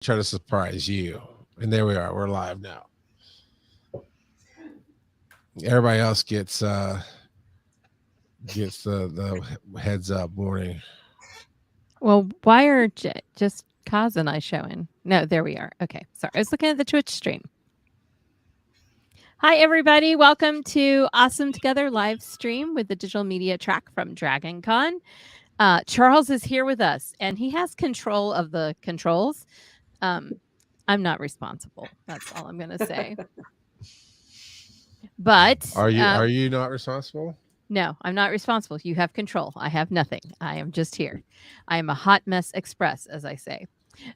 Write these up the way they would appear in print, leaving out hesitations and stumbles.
try to surprise you. And there we are. We're live now. Everybody else gets the heads up warning. Well, why are just Kaz and I showing? No, there we are. Okay, sorry. I was looking at the Twitch stream. Hi, everybody. Welcome to Awesome Together live stream with the digital media track from Dragon Con. Charles is here with us, and he has control of the controls. I'm not responsible. That's all I'm going to say. But Are you not responsible? No, I'm not responsible. You have control. I have nothing. I am just here. I am a hot mess express, as I say.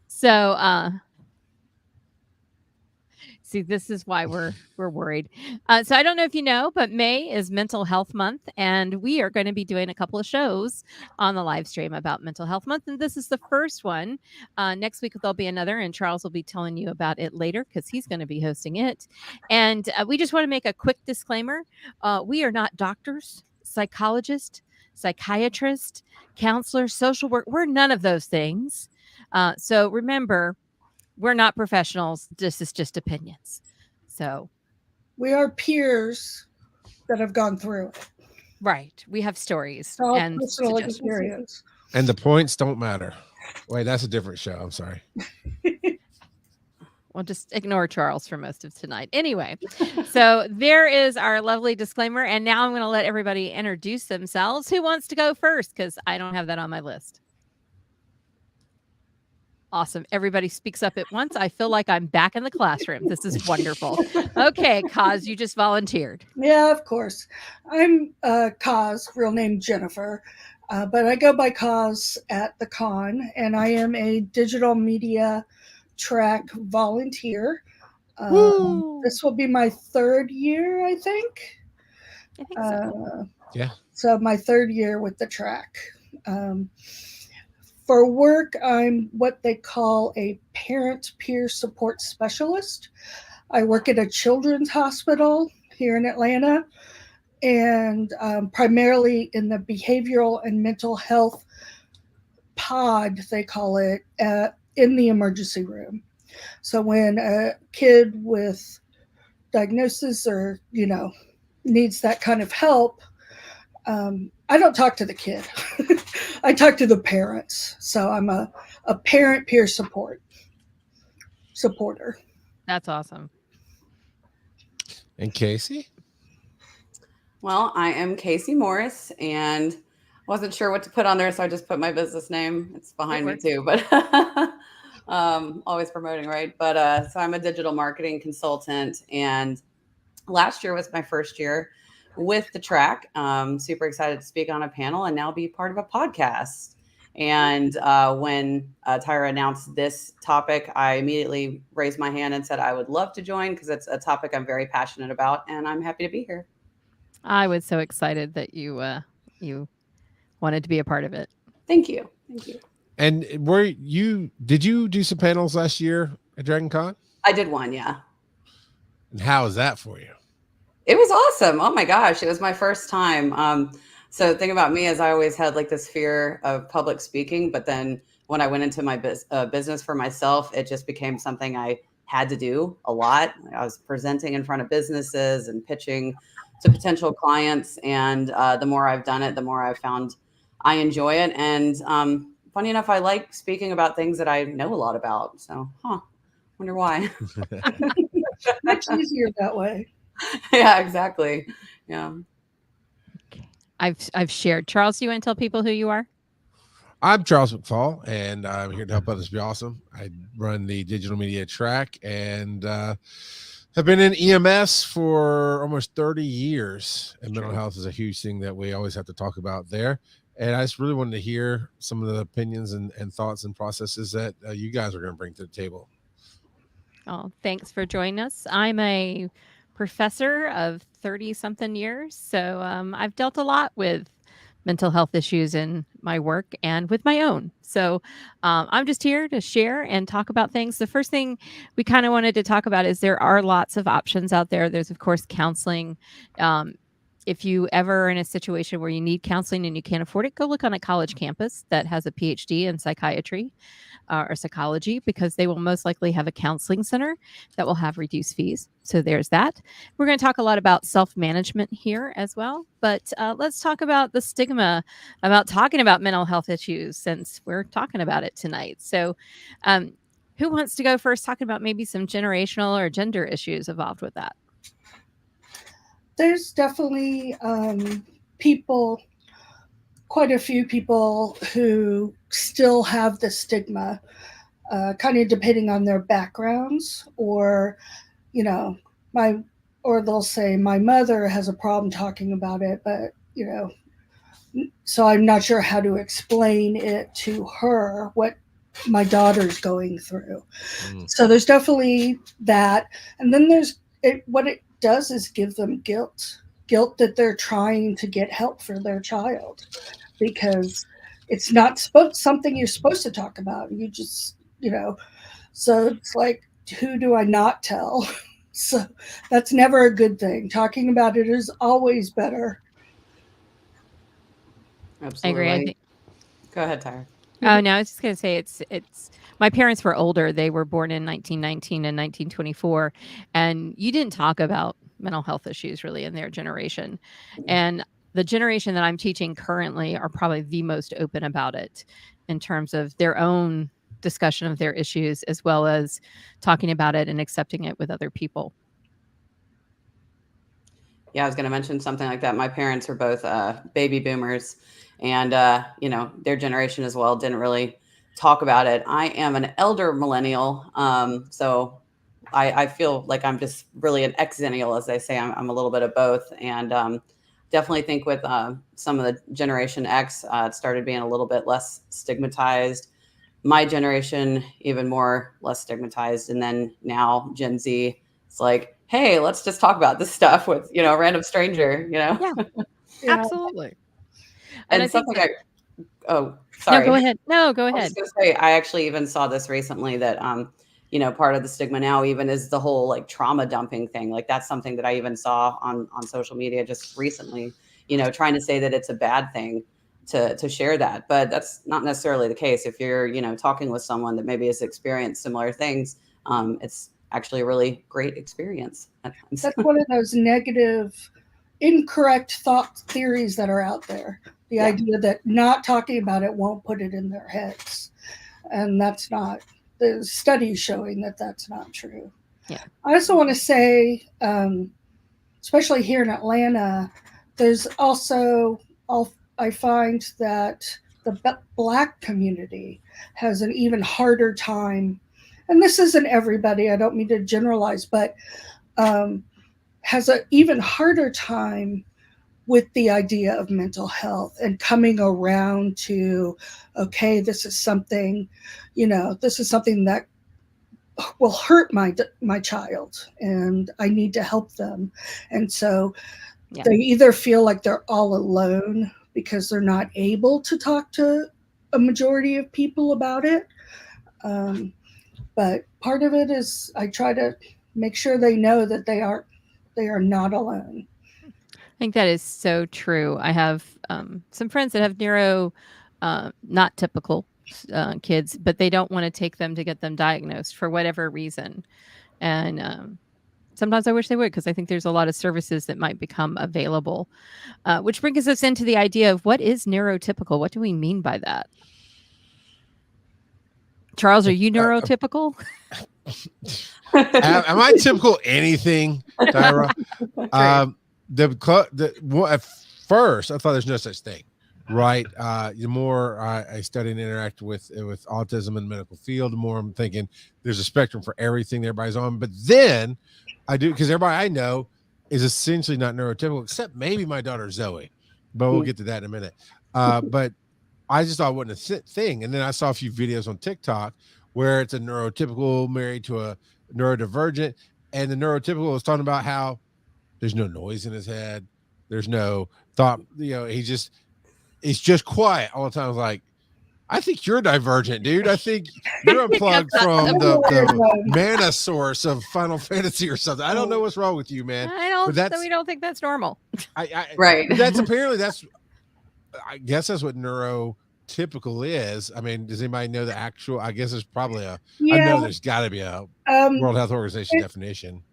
So, see, this is why we're worried. So I don't know if you know, but May is Mental Health Month, and we are going to be doing a couple of shows on the live stream about Mental Health Month, and this is the first one. Next week there'll be another, and Charles will be telling you about it later because he's going to be hosting it. And we just want to make a quick disclaimer: we are not doctors, psychologists, psychiatrists, counselors, social work. We're none of those things. So remember, we're not professionals. This is just opinions. So we are peers that have gone through it. Right. We have stories and personal experience. And the points don't matter. Wait, that's a different show. I'm sorry. We'll just ignore Charles for most of tonight. Anyway, so there is our lovely disclaimer. And now I'm going to let everybody introduce themselves. Who wants to go first? Because I don't have that on my list. Awesome. Everybody speaks up at once. I feel like I'm back in the classroom. This is wonderful. Okay, Kaz, you just volunteered. Yeah, of course. I'm Kaz, real name Jennifer, but I go by Kaz at the con, and I am a digital media track volunteer. This will be my third year, I think. I think so. Yeah. So my third year with the track. For work, I'm what they call a parent peer support specialist. I work at a children's hospital here in Atlanta, and primarily in the behavioral and mental health pod, they call it, in the emergency room. So when a kid with diagnosis or, needs that kind of help, I don't talk to the kid. I talk to the parents. So I'm a parent peer supporter. That's awesome. And Casey? Well, I am Casey Morris, and wasn't sure what to put on there, so I just put my business name. It's behind me too, but always promoting, right? But so I'm a digital marketing consultant, and last year was my first year with the track. Super excited to speak on a panel and now be part of a podcast. And when Tyra announced this topic, I immediately raised my hand and said I would love to join because it's a topic I'm very passionate about, and I'm happy to be here. I was so excited that you wanted to be a part of it. Thank you. Thank you. And did you do some panels last year at Dragon Con? I did one, yeah. And how was that for you? It was awesome. Oh my gosh, it was my first time. So the thing about me is I always had like this fear of public speaking, but then when I went into my business for myself, it just became something I had to do a lot. I was presenting in front of businesses and pitching to potential clients, and the more I've done it, the more I've found I enjoy it. And funny enough, I like speaking about things that I know a lot about. So, wonder why. Much easier that way. Yeah, exactly. Yeah. Okay. I've shared. Charles, do you want to tell people who you are? I'm Charles McFall, and I'm here to help others be awesome. I run the digital media track and have been in EMS for almost 30 years. And mental health is a huge thing that we always have to talk about there. And I just really wanted to hear some of the opinions and thoughts and processes that you guys are going to bring to the table. Oh, thanks for joining us. I'm a professor of 30-something years, so I've dealt a lot with mental health issues in my work and with my own. So I'm just here to share and talk about things. The first thing we kind of wanted to talk about is there are lots of options out there. There's, of course, counseling. if you ever are in a situation where you need counseling and you can't afford it, go look on a college campus that has a PhD in psychiatry or psychology, because they will most likely have a counseling center that will have reduced fees. So there's that. We're going to talk a lot about self-management here as well, but let's talk about the stigma about talking about mental health issues, since we're talking about it tonight. So who wants to go first, talking about maybe some generational or gender issues involved with that? There's definitely people, quite a few people who still have the stigma, kind of depending on their backgrounds, or, you know, or they'll say my mother has a problem talking about it, but, you know, so I'm not sure how to explain it to her what my daughter's going through. So there's definitely that. And then what it does is give them guilt that they're trying to get help for their child, because it's not something you're supposed to talk about. You just, so it's like, who do I not tell? So that's never a good thing. Talking about it is always better. Absolutely. I agree. Go ahead, Tyra. Oh, no, I was just going to say it's my parents were older. They were born in 1919 and 1924, and you didn't talk about mental health issues really in their generation. And the generation that I'm teaching currently are probably the most open about it in terms of their own discussion of their issues, as well as talking about it and accepting it with other people. Yeah, I was going to mention something like that. My parents are both baby boomers, and their generation as well didn't really talk about it. I am an elder millennial, so I feel like I'm just really an exennial, as they say. I'm a little bit of both, and definitely think with some of the Generation X, it started being a little bit less stigmatized. My generation, even more less stigmatized, and then now Gen Z, it's like, hey, let's just talk about this stuff with a random stranger. Yeah. Absolutely. And I think something sorry. No, go ahead. I was going to say, I actually even saw this recently that, part of the stigma now even is the whole like trauma dumping thing. Like that's something that I even saw on social media just recently, trying to say that it's a bad thing to share that. But that's not necessarily the case. If you're, talking with someone that maybe has experienced similar things, it's actually a really great experience. That's one of those negative, incorrect thought theories that are out there. The idea that not talking about it won't put it in their heads. And that's not, the studies showing that that's not true. Yeah. I also want to say, especially here in Atlanta, there's also, I find that the Black community has an even harder time, and this isn't everybody, I don't mean to generalize, but has an even harder time with the idea of mental health and coming around to, okay, this is something that will hurt my child, and I need to help them. And so they either feel like they're all alone because they're not able to talk to a majority of people about it. But part of it is I try to make sure they know that they are not alone. I think that is so true. I have some friends that have neuro, not typical kids, but they don't want to take them to get them diagnosed for whatever reason. And sometimes I wish they would, because I think there's a lot of services that might become available, which brings us into the idea of what is neurotypical. What do we mean by that? Charles, are you neurotypical? Am I typical anything, Tyra? At first, I thought there's no such thing, right? The more I study and interact with autism in the medical field, the more I'm thinking there's a spectrum for everything everybody's on. But then I do, because everybody I know is essentially not neurotypical, except maybe my daughter Zoe, but we'll get to that in a minute. But I just thought it wasn't a thing. And then I saw a few videos on TikTok where it's a neurotypical married to a neurodivergent, and the neurotypical was talking about how there's no noise in his head, there's no thought, he's just quiet all the time. I was like, I think you're divergent, dude. I think you're unplugged from the mana source of Final Fantasy or something. I don't know what's wrong with you, man. We don't think that's normal. Right. That's apparently I guess that's what neurotypical is. I mean, does anybody know the actual? I guess there's probably I know there's got to be a World Health Organization definition.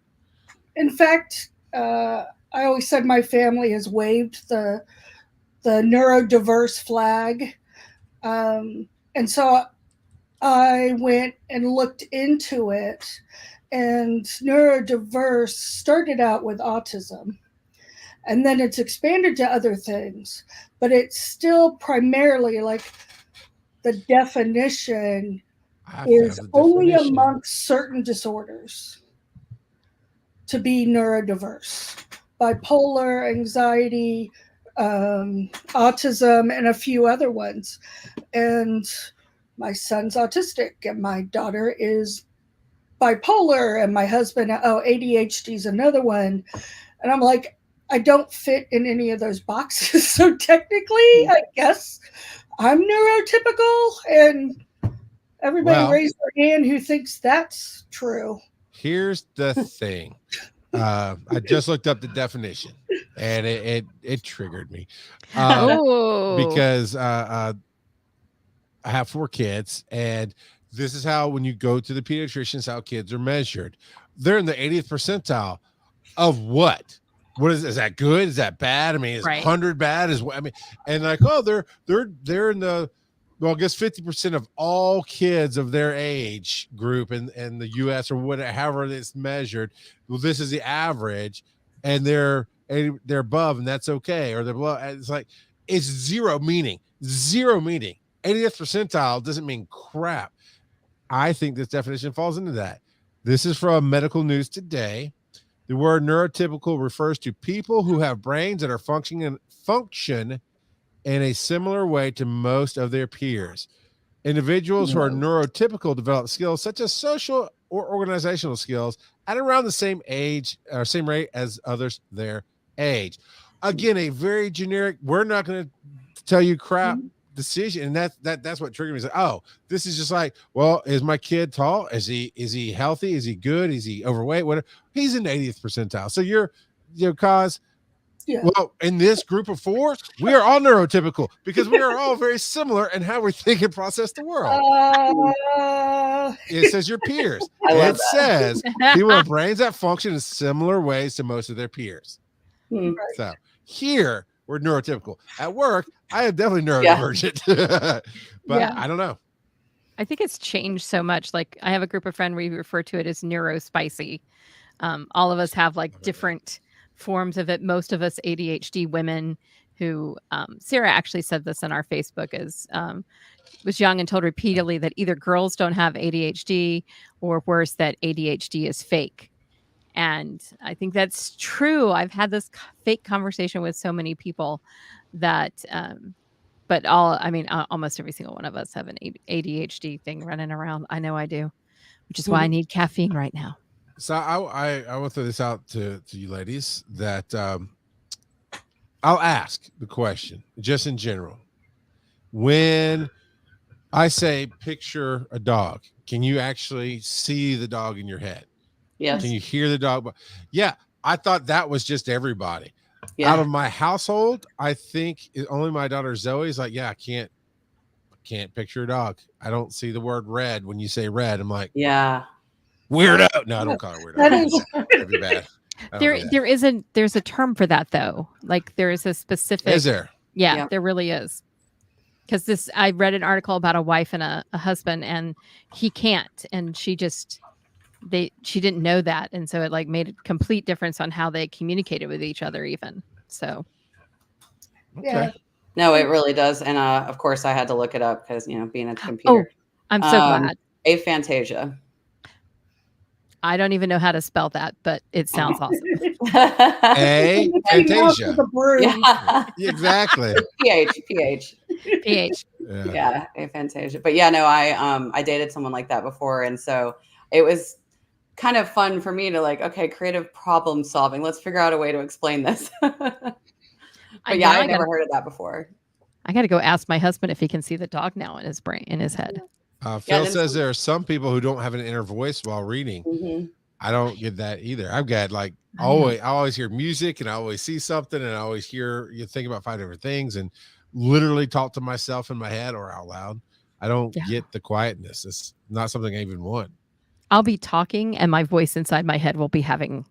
In fact, I always said my family has waved the neurodiverse flag. And so I went and looked into it, and neurodiverse started out with autism, and then it's expanded to other things, but it's still primarily like the definition is only amongst certain disorders to be neurodiverse. Bipolar, anxiety, autism, and a few other ones. And my son's autistic, and my daughter is bipolar, and my husband, ADHD is another one. And I'm like, I don't fit in any of those boxes. So technically, I guess I'm neurotypical, and everybody raise their hand who thinks that's true. Here's the thing. I just looked up the definition, and it triggered me because I have 4 kids, and this is how, when you go to the pediatricians, how kids are measured. They're in the 80th percentile of what? What is that good? Is that bad? I mean, is 100 bad? And like, oh, they're in the, well, I guess 50% of all kids of their age group in the US or whatever, however it's measured. Well, this is the average, and they're above, and that's okay. Or they're below. It's like, it's zero meaning. 80th percentile doesn't mean crap. I think this definition falls into that. This is from Medical News Today. The word neurotypical refers to people who have brains that are function in a similar way to most of their peers. Individuals who are neurotypical develop skills such as social or organizational skills at around the same age or same rate as others their age. Again, a very generic, we're not going to tell you crap decision. And that's what triggered me. Is like, oh, this is just like, well, is my kid tall? Is he healthy? Is he good? Is he overweight? Whatever. He's in the 80th percentile. So cause well, in this group of 4, we are all neurotypical because we are all very similar in how we think and process the world. It says your peers. It says people have brains that function in similar ways to most of their peers. So here we're neurotypical. At work, I am definitely neurodivergent, but I don't know. I think it's changed so much. Like, I have a group of friends, we refer to it as neurospicy. All of us have like different forms of it. Most of us ADHD women who, Sarah actually said this on our Facebook, was young and told repeatedly that either girls don't have ADHD or worse, that ADHD is fake. And I think that's true. I've had this fake conversation with so many people that, but almost every single one of us have an ADHD thing running around. I know I do, which is why I need caffeine right now. So I will throw this out to you ladies that I'll ask the question just in general. When I say picture a dog, can you actually see the dog in your head? Yes. Can you hear the dog? Yeah, I thought that was just everybody. Out of my household, I think only my daughter Zoe is like, I can't picture a dog. I don't see the word red when you say red. I'm like, weirdo. No, I don't call it weirdo. That'd be bad. There's a term for that though. Like, there is a specific. Is there? Yeah, there really is. Because I read an article about a wife and a husband, and he can't, and she didn't know that, and so it like made a complete difference on how they communicated with each other even. So no, it really does. And of course I had to look it up because being at the computer. I'm so glad. Aphantasia. I don't even know how to spell that, but it sounds awesome. Aphantasia. Yeah. Exactly. PH. Yeah, aphantasia. But I dated someone like that before, and so it was kind of fun for me to like, okay, creative problem solving. Let's figure out a way to explain this. But I've never heard of that before. I got to go ask my husband if he can see the dog now in his brain, in his head. Phil says there are some people who don't have an inner voice while reading. Mm-hmm. I don't get that either. I've got like I always hear music and I always see something and I always hear you think about 5 different things and literally talk to myself in my head or out loud. I don't get the quietness. It's not something I even want. I'll be talking and my voice inside my head will be having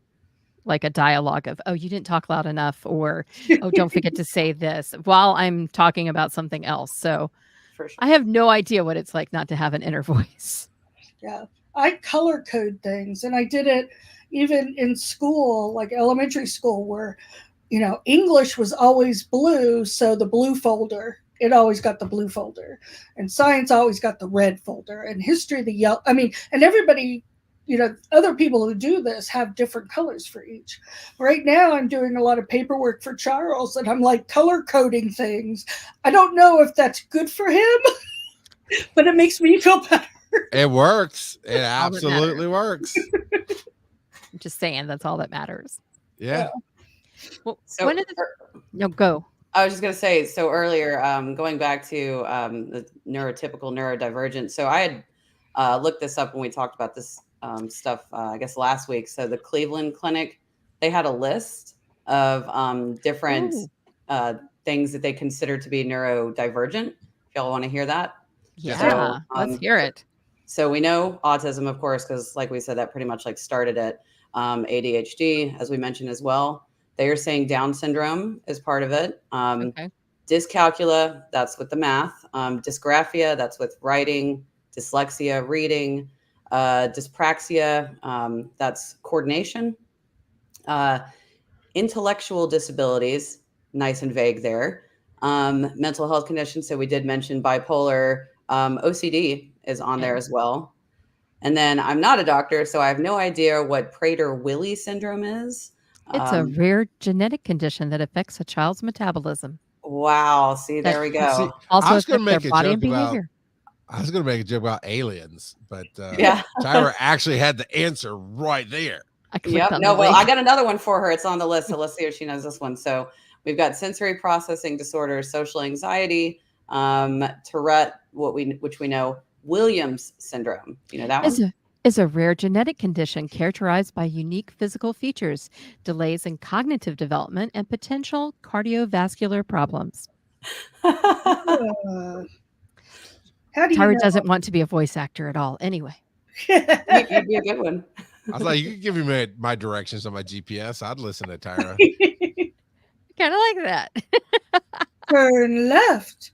like a dialogue of, oh, you didn't talk loud enough, or, oh, don't forget to say this while I'm talking about something else. So For sure. I have no idea what it's like not to have an inner voice. Yeah. I color code things, and I did it even in school, like elementary school, where, English was always blue. So the blue folder, it always got the blue folder, and science always got the red folder, and history, the yellow. I mean, and everybody, other people who do this have different colors for each. Right now, I'm doing a lot of paperwork for Charles, and I'm like color coding things. I don't know if that's good for him, but it makes me feel better. It works. It absolutely works. I'm just saying that's all that matters. Yeah. Well, So go. I was just going to say, so earlier, going back to the neurotypical neurodivergent. So I had looked this up when we talked about this stuff, I guess last week. So the Cleveland Clinic, they had a list of different things that they consider to be neurodivergent. If y'all want to hear that. Yeah, let's hear it. So we know autism, of course, because like we said, that pretty much like started at ADHD, as we mentioned as well. They are saying Down syndrome is part of it. Dyscalculia, that's with the math. Dysgraphia, that's with writing. Dyslexia, reading. Dyspraxia, that's coordination. Intellectual disabilities, nice and vague there. Mental health conditions, so we did mention bipolar. OCD is on there as well. And then I'm not a doctor, so I have no idea what Prader-Willi syndrome is. It's a rare genetic condition that affects a child's metabolism. Wow. See, there we go. See, Also I was going to affects make their a body joke and behavior. I was going to make a joke about aliens, but Yeah. Tyra actually had the answer right there. Yep. No, well, I got another one for her. It's on the list. So let's see if she knows this one. So we've got sensory processing disorder, social anxiety, Tourette, which we know, Williams syndrome. You know that one? Is a rare genetic condition characterized by unique physical features, delays in cognitive development, and potential cardiovascular problems. How do Tyra doesn't want to be a voice actor at all. Anyway, You'd be a good one. I was like, you could give me my directions on my GPS. I'd listen to Tyra. kind of like that. Turn left.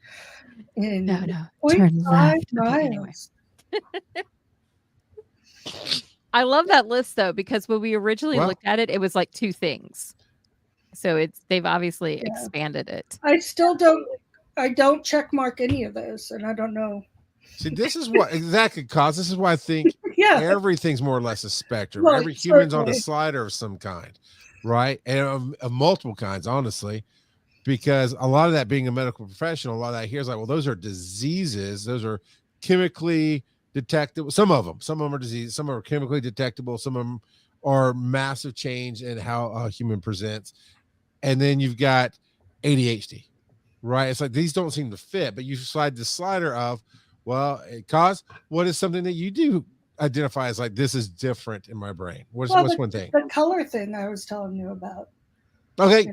No, turn left. Okay, anyway. I love that list though, because when we originally looked at it, it was like 2 things. So they've obviously expanded it. I don't check mark any of those, and I don't know. See, this is what exactly cause. This is why I think everything's more or less a spectrum. Well, every human's on a slider of some kind, right? And of multiple kinds, honestly, because a lot of that being a medical professional, a lot of that here is like, well, those are diseases. Those are chemically detectable. Some of them are diseases. Some are chemically detectable. Some of them are massive change in how a human presents. And then you've got ADHD, right? It's like these don't seem to fit, but you slide the slider of, well, cause what is something that you do identify as like, this is different in my brain? What's one thing? The color thing I was telling you about. Okay.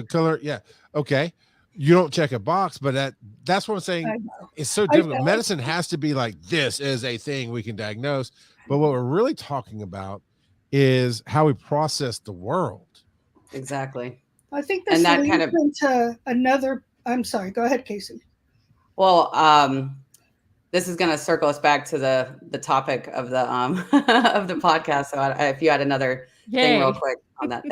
Color. Yeah. Okay. You don't check a box, but that's what I'm saying. It's so difficult. Medicine has to be like, this is a thing we can diagnose. But what we're really talking about is how we process the world. Exactly. I think this leads into another. I'm sorry. Go ahead, Casey. Well, this is going to circle us back to the topic of the of the podcast. So if you had another thing real quick on that.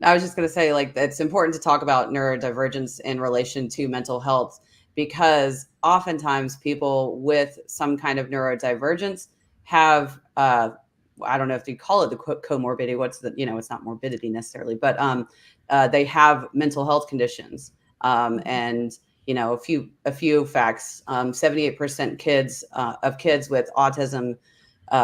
I was just going to say, like, it's important to talk about neurodivergence in relation to mental health, because oftentimes people with some kind of neurodivergence have, I don't know if you call it the comorbidity. What's the, it's not morbidity necessarily, but they have mental health conditions. And, a few facts, 78% of kids with autism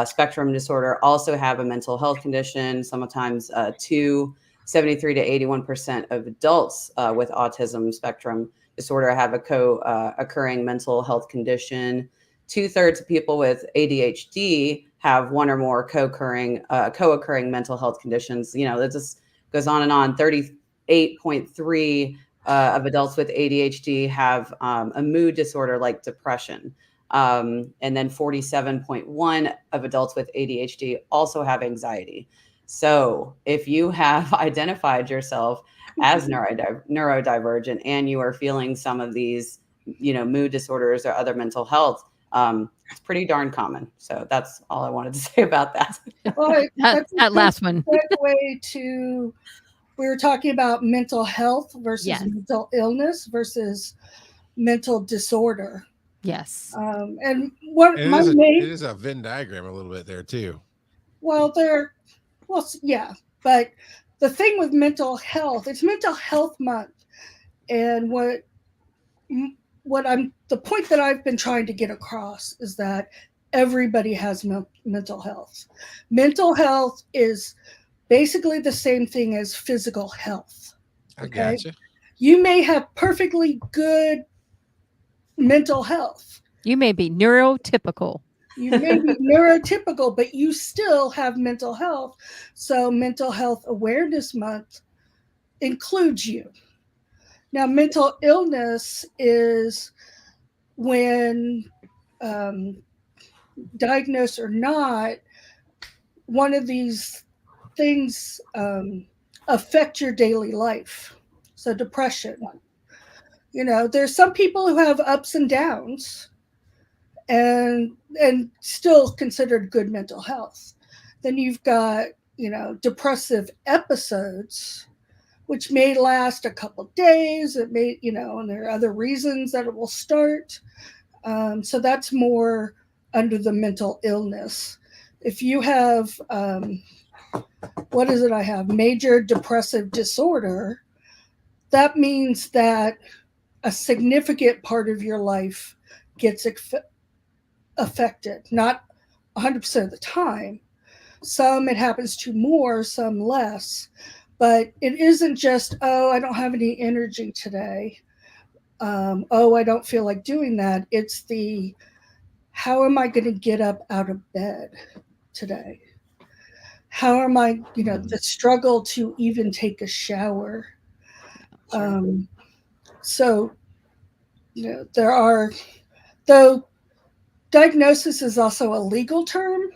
spectrum disorder also have a mental health condition, sometimes 2. 73 to 81% of adults with autism spectrum disorder have a co-occurring mental health condition. 2/3 of people with ADHD have one or more co-occurring mental health conditions. You know, that just goes on and on. 38.3 of adults with ADHD have a mood disorder like depression. And then 47.1 of adults with ADHD also have anxiety. So if you have identified yourself as neurodivergent and you are feeling some of these, you know, mood disorders or other mental health, it's pretty darn common. So that's all I wanted to say about that. Well, that last one. Segue to, we were talking about mental health versus Yes. mental illness versus mental disorder. Yes. And what And my it main, is a Venn diagram a little bit there too. well, yeah, but the thing with mental health, it's Mental Health Month, and the point that I've been trying to get across is that everybody has mental health. Mental health is basically the same thing as physical health. I gotcha. You may have perfectly good mental health. You may be neurotypical. You may be neurotypical, but you still have mental health. So Mental Health Awareness Month includes you. Now, mental illness is when, diagnosed or not, one of these things affect your daily life. So depression. You know, there's some people who have ups and downs and still considered good mental health. Then you've got, you know, depressive episodes, which may last a couple of days. It may, you know, and there are other reasons that it will start. So that's more under the mental illness. If you have, what is it I have? Major depressive disorder, that means that a significant part of your life gets affected, not 100% of the time. Some it happens to more, some less. But it isn't just, oh, I don't have any energy today. Oh, I don't feel like doing that. It's the, how am I going to get up out of bed today? How am I, you know, the struggle to even take a shower. So, you know, there are, though diagnosis is also a legal term,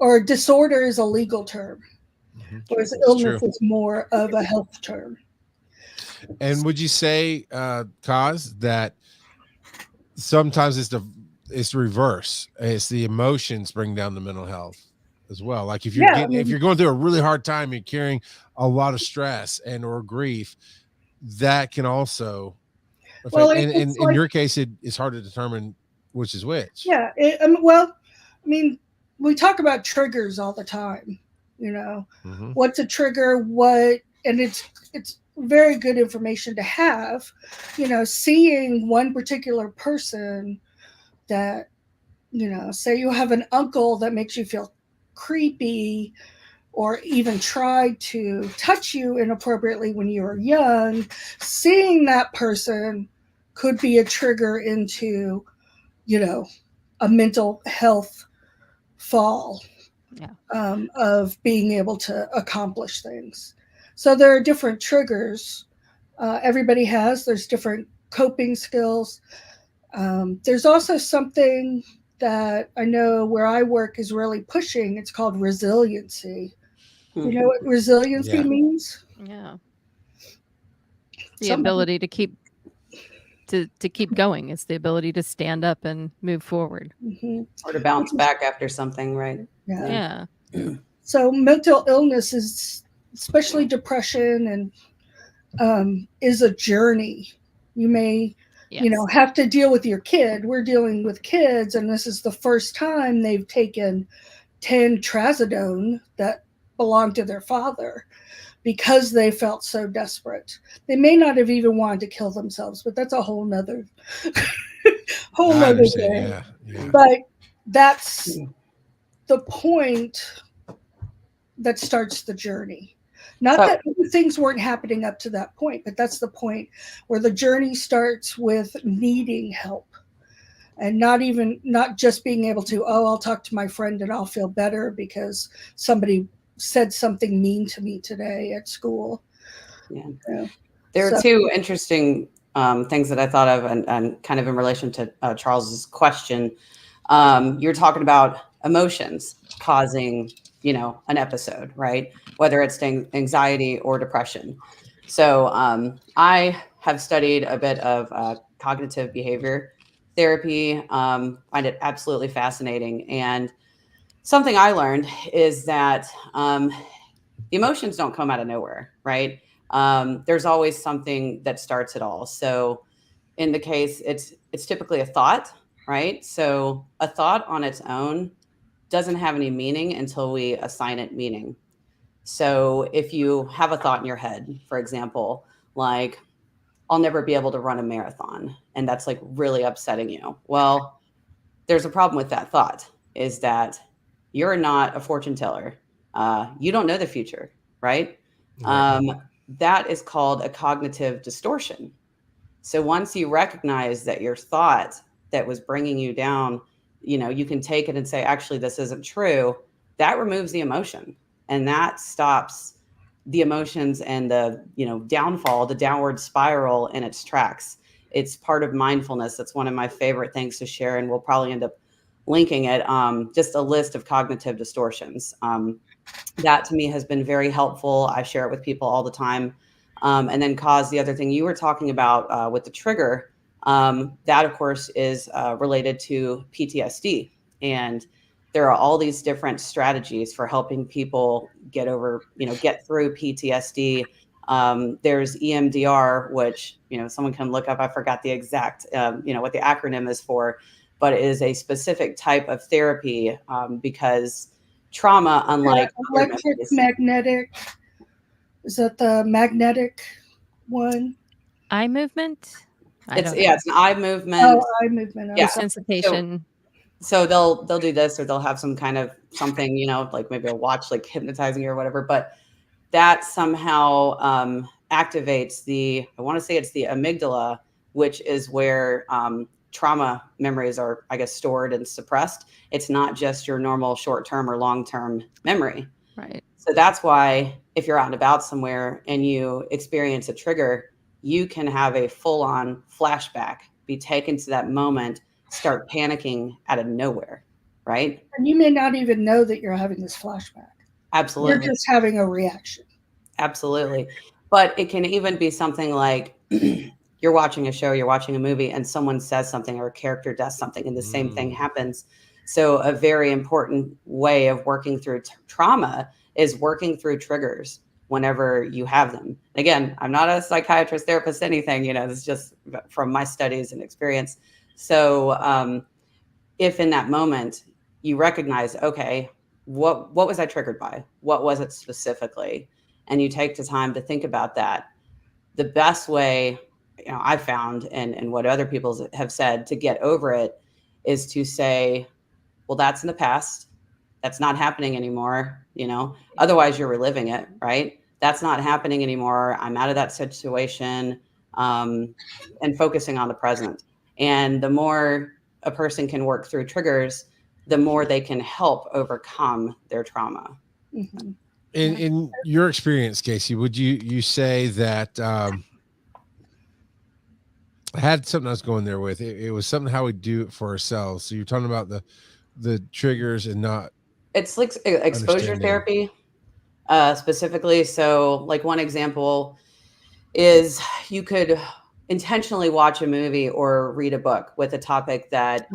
or disorder is a legal term, whereas illness is more of a health term. And would you say, Kaz, that sometimes it's reverse? It's the emotions bring down the mental health as well. Like if you're if you're going through a really hard time, you're carrying a lot of stress and or grief, that can also affect. Well, and in like, your case, it's hard to determine which is which. Yeah. Well, I mean, we talk about triggers all the time. You know, what's a trigger? And it's very good information to have. You know, seeing one particular person that, you know, say you have an uncle that makes you feel creepy, or even tried to touch you inappropriately when you were young. Seeing that person could be a trigger into, you know, a mental health fall. Of being able to accomplish things. So there are different triggers. Everybody there's different coping skills. There's also something that I know where I work is really pushing. It's called resiliency. You know what resiliency means? Yeah. The ability to keep going. It's the ability to stand up and move forward. Or to bounce back after something, right? Yeah. So mental illness is, especially depression, and is a journey. You may, you know, have to deal with your kid. We're dealing with kids, and this is the first time they've taken 10 trazodone that belonged to their father because they felt so desperate. They may not have even wanted to kill themselves, but that's a whole nother thing. Yeah. But that's the point that starts the journey. Not So- that things weren't happening up to that point, but that's the point where the journey starts with needing help and not just being able to, oh, I'll talk to my friend and I'll feel better because somebody said something mean to me today at school. Yeah. Yeah. There are So- two interesting things that I thought of, and kind of in relation to Charles's question. You're talking about emotions causing, an episode, right? Whether it's anxiety or depression. So I have studied a bit of cognitive behavior therapy. Find it absolutely fascinating. And something I learned is that the emotions don't come out of nowhere, right? There's always something that starts it all. So in the case, it's typically a thought, right? So a thought on its own doesn't have any meaning until we assign it meaning. So if you have a thought in your head, for example, like, I'll never be able to run a marathon, and that's like really upsetting you. Well, there's a problem with that thought, is that you're not a fortune teller. You don't know the future, right? That is called a cognitive distortion. So once you recognize that your thought that was bringing you down, you can take it and say, actually, this isn't true. That removes the emotion, and that stops the emotions and the, downfall, the downward spiral in its tracks. It's part of mindfulness. That's one of my favorite things to share, and we'll probably end up linking it. Just a list of cognitive distortions. That to me has been very helpful. I share it with people all the time. And then cause the other thing you were talking about with the trigger, that of course is related to PTSD. And there are all these different strategies for helping people get through PTSD. There's EMDR, which, someone can look up. I forgot the exact, what the acronym is for, but it is a specific type of therapy because trauma, unlike magnetic, is that the magnetic one? Eye movement. It's an eye movement. Oh, eye movement. Yeah. Sensation. So they'll do this, or they'll have some kind of something, like maybe a watch, like hypnotizing you or whatever. But that somehow activates I want to say it's the amygdala, which is where trauma memories are, I guess, stored and suppressed. It's not just your normal short-term or long-term memory. Right. So that's why if you're out and about somewhere and you experience a trigger, you can have a full-on flashback, be taken to that moment, start panicking out of nowhere, right? And you may not even know that you're having this flashback. Absolutely. You're just having a reaction. Absolutely. But it can even be something like you're watching a show, you're watching a movie, and someone says something or a character does something and the same thing happens. So a very important way of working through trauma is working through triggers whenever you have them. Again, I'm not a psychiatrist, therapist, anything, this is just from my studies and experience. So if in that moment you recognize, okay, what was I triggered by? What was it specifically? And you take the time to think about that. The best way, I found, and what other people have said to get over it is to say, well, that's in the past. That's not happening anymore. Otherwise you're reliving it, right? That's not happening anymore. I'm out of that situation, and focusing on the present. And the more a person can work through triggers, the more they can help overcome their trauma. Mm-hmm. In your experience, Casey, would you say that I had something I was going there with? It was something how we do it for ourselves. So you're talking about the triggers and not. It's like exposure therapy, specifically. So like one example is you could intentionally watch a movie or read a book with a topic that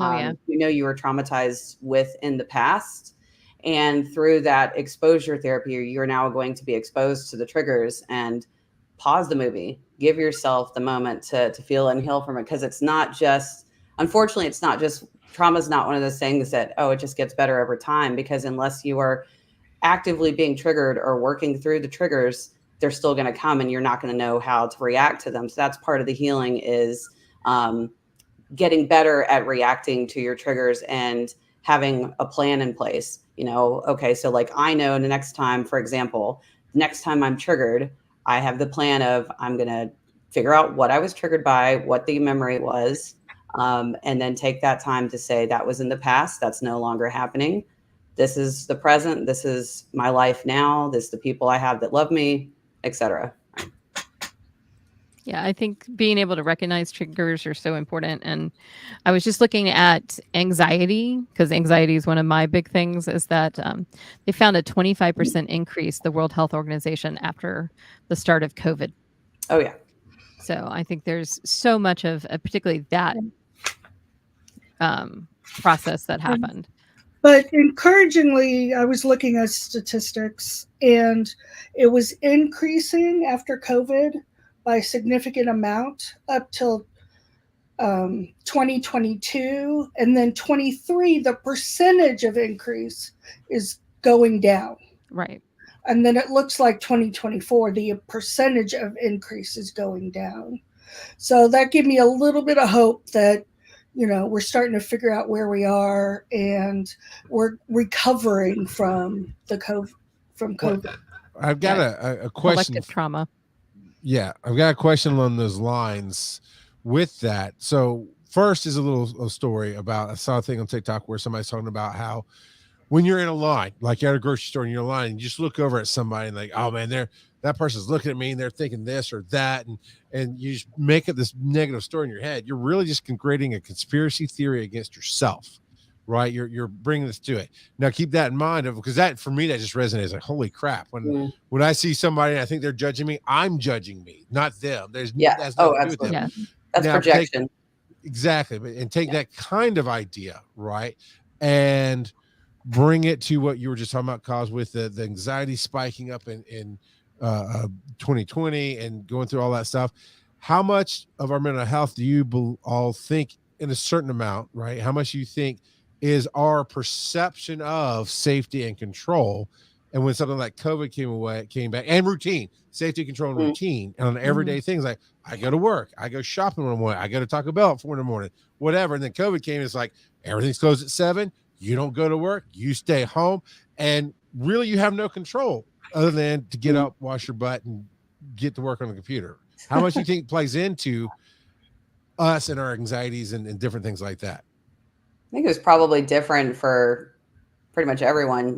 you were traumatized with in the past. And through that exposure therapy, you're now going to be exposed to the triggers, and pause the movie, give yourself the moment to feel and heal from it. Because unfortunately, it's not just, trauma is not one of those things that, it just gets better over time, because unless you are actively being triggered or working through the triggers, they're still going to come and you're not going to know how to react to them. So that's part of the healing, is getting better at reacting to your triggers and having a plan in place. Okay, so like I know the next time, for example, next time I'm triggered, I have the plan of I'm going to figure out what I was triggered by, what the memory was, and then take that time to say that was in the past. That's no longer happening. This is the present. This is my life now. This is the people I have that love me, etc. Yeah, I think being able to recognize triggers are so important. And I was just looking at anxiety, because anxiety is one of my big things, is that they found a 25% increase, the World Health Organization, after the start of COVID. Oh, yeah. So I think there's so much of particularly that process that happened. But encouragingly, I was looking at statistics, and it was increasing after COVID by a significant amount up till 2022. And then 23, the percentage of increase is going down. Right. And then it looks like 2024, the percentage of increase is going down. So that gave me a little bit of hope that, you know, we're starting to figure out where we are and we're recovering from the COVID. Well, I've got a question. Collective trauma. Yeah, I've got a question along those lines with that. So first is a story about, I saw a thing on TikTok where somebody's talking about how when you're in a line, like you're at a grocery store and you're in line, and you just look over at somebody and like, oh man, that person's looking at me and they're thinking this or that, and you just make up this negative story in your head. You're really just creating a conspiracy theory against yourself, right? You're bringing this to it. Now keep that in mind, because that, for me, that just resonates. Like, holy crap! When I see somebody and I think they're judging me, I'm judging me, not them. That's nothing to do with them. Yeah. That's now, projection. Exactly, and take that kind of idea, right, and bring it to what you were just talking about, cause with the anxiety spiking up in 2020 and going through all that stuff. How much of our mental health do you all think, in a certain amount, right? How much do you think is our perception of safety and control? And when something like COVID came back, and routine, safety, control, and routine, and on everyday things, like I go to work, I go shopping in the morning, I go to Taco Bell at 4 a.m, whatever. And then COVID came, it's like everything's closed at 7. You don't go to work, you stay home, and really you have no control other than to get up, wash your butt, and get to work on the computer. How much do you think plays into us and our anxieties and different things like that? I think it was probably different for pretty much everyone,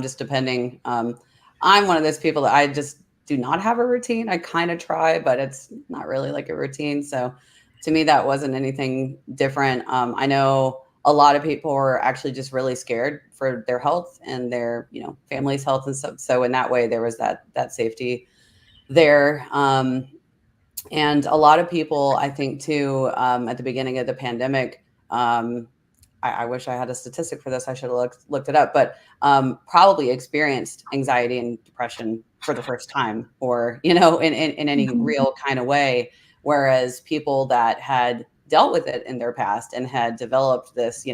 just depending. I'm one of those people that I just do not have a routine. I kind of try, but it's not really like a routine. So to me, that wasn't anything different. I know a lot of people are actually just really scared for their health and their, family's health and stuff. So in that way, there was that safety there. And a lot of people, I think too, at the beginning of the pandemic, I wish I had a statistic for this. I should have looked it up, but probably experienced anxiety and depression for the first time, or, in any real kind of way. Whereas people that had dealt with it in their past and had developed this,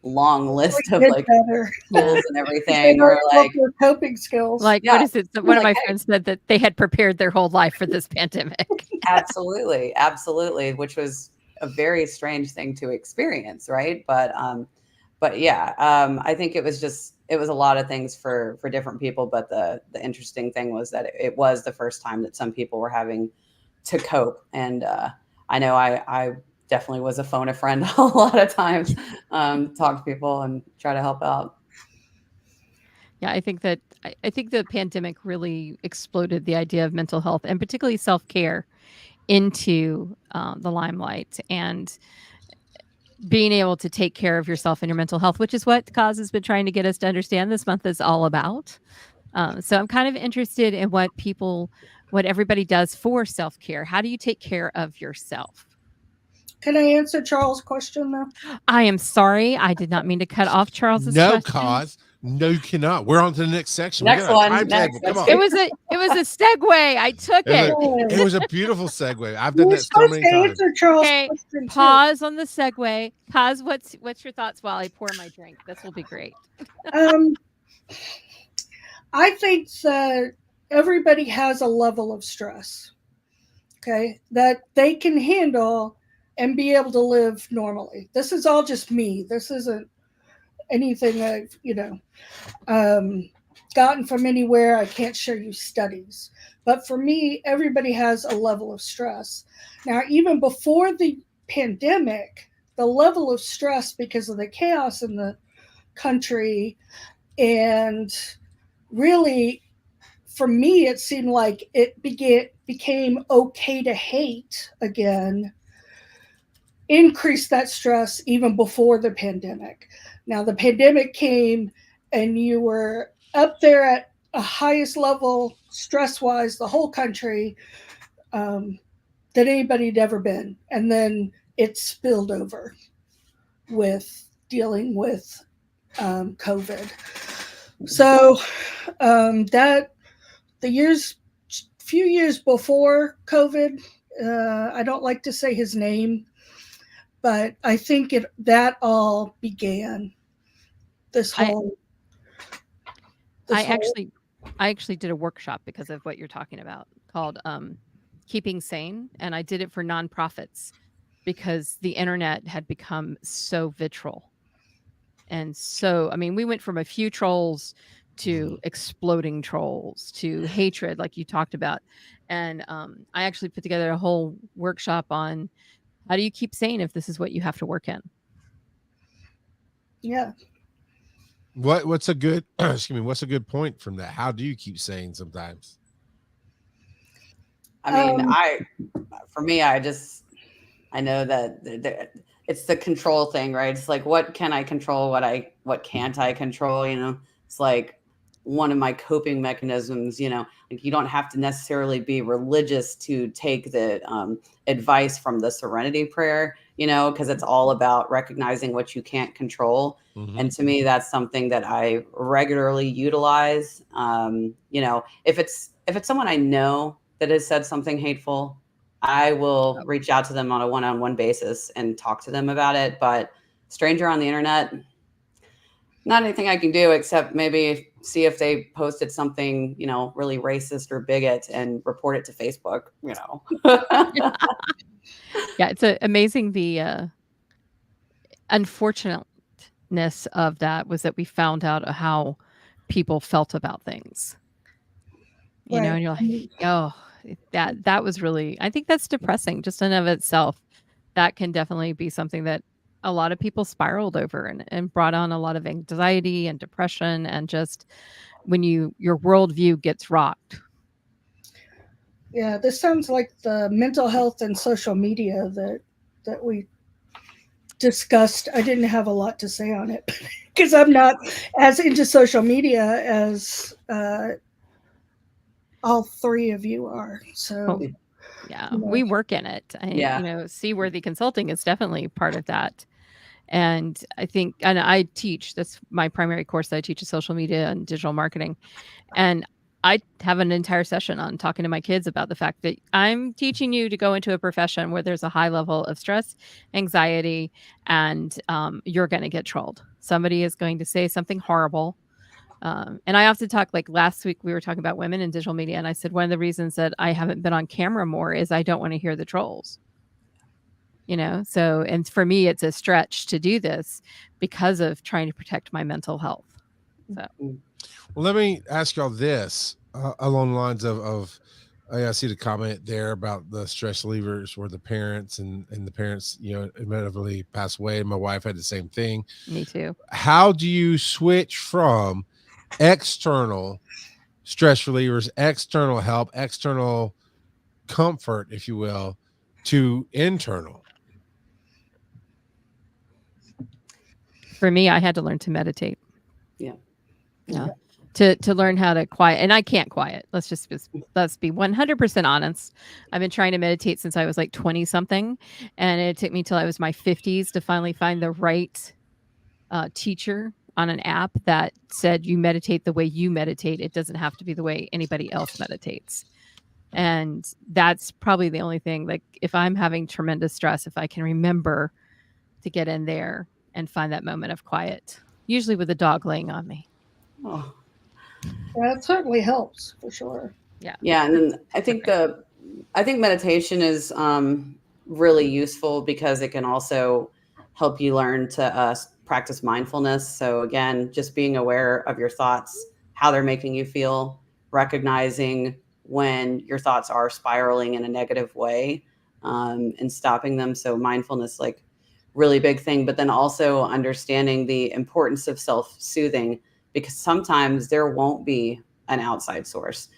long list of like tools and everything, or like coping skills. Like, what is it? One of my friends said that they had prepared their whole life for this pandemic. Absolutely. Which was a very strange thing to experience. Right. But yeah, I think it was a lot of things for different people. But the interesting thing was that it was the first time that some people were having to cope. And I know I definitely was a phone a friend a lot of times, talk to people and try to help out. Yeah, I think the pandemic really exploded the idea of mental health and particularly self-care into the limelight, and being able to take care of yourself and your mental health, which is what Cause has been trying to get us to understand this month is all about. So I'm kind of interested in what everybody does for self-care. How do you take care of yourself? Can I answer Charles' question though? I am sorry. I did not mean to cut off Charles's question. Cause. No, you cannot. We're on to the next section. Next one. Come on. It was a segue. I took it. It was a beautiful segue. I've done that so many times. Okay, pause on the segue. Cause, what's your thoughts while I pour my drink? This will be great. I think that everybody has a level of stress, okay, that they can handle and be able to live normally. This is all just me. This isn't anything I've, gotten from anywhere. I can't show you studies. But for me, everybody has a level of stress. Now, even before the pandemic, the level of stress because of the chaos in the country, and really, for me, it seemed like it became okay to hate again, increased that stress even before the pandemic. Now, the pandemic came and you were up there at a highest level stress-wise, the whole country, that anybody had ever been. And then it spilled over with dealing with COVID. So that few years before COVID, I don't like to say his name, but I think that all began this whole. I actually did a workshop because of what you're talking about called Keeping Sane, and I did it for nonprofits because the internet had become so vitriol. And so, I mean, we went from a few trolls to exploding trolls to hatred, like you talked about. And I actually put together a whole workshop on how do you keep sane if this is what you have to work in. Yeah. What's a good what's a good point from that? How do you keep sane sometimes? I mean, I know that it's the control thing, right? It's like, what can I control? What can't I control? It's like one of my coping mechanisms, like you don't have to necessarily be religious to take the advice from the Serenity Prayer, because it's all about recognizing what you can't control. Mm-hmm. And to me, that's something that I regularly utilize. If it's someone I know that has said something hateful, I will reach out to them on a one-on-one basis and talk to them about it. But stranger on the internet, not anything I can do except maybe see if they posted something, really racist or bigot and report it to Facebook, Yeah, it's amazing. The unfortunateness of that was that we found out how people felt about things. Right. And you're like, oh, that was really, I think that's depressing just in of itself. That can definitely be something that a lot of people spiraled over and brought on a lot of anxiety and depression, and just when your worldview gets rocked. Yeah, this sounds like the mental health and social media that we discussed. I didn't have a lot to say on it because I'm not as into social media as all three of you are. So yeah, we work in it. Seaworthy Consulting is definitely part of that. And I think, and I teach, that's my primary course that I teach is social media and digital marketing. And I have an entire session on talking to my kids about the fact that I'm teaching you to go into a profession where there's a high level of stress, anxiety, and you're going to get trolled. Somebody is going to say something horrible. And I often talk, like last week we were talking about women in digital media, and I said one of the reasons that I haven't been on camera more is I don't want to hear the trolls. So, and for me, it's a stretch to do this because of trying to protect my mental health. So, well, let me ask y'all this along the lines of I see the comment there about the stress relievers where the parents and the parents, inevitably pass away. And my wife had the same thing. Me too. How do you switch from external stress relievers, external help, external comfort, if you will, to internal? For me, I had to learn to meditate. Yeah. To learn how to quiet, and I can't quiet. Let's be 100% honest. I've been trying to meditate since I was like 20 something, and it took me till I was my 50s to finally find the right teacher on an app that said you meditate the way you meditate. It doesn't have to be the way anybody else meditates. And that's probably the only thing, like if I'm having tremendous stress, if I can remember to get in there and find that moment of quiet, usually with a dog laying on me. Oh. That certainly helps for sure. Yeah. Yeah. And then I think meditation is really useful because it can also help you learn to practice mindfulness. So again, just being aware of your thoughts, how they're making you feel, recognizing when your thoughts are spiraling in a negative way, and stopping them. So mindfulness, like really big thing, but then also understanding the importance of self-soothing, because sometimes there won't be an outside source.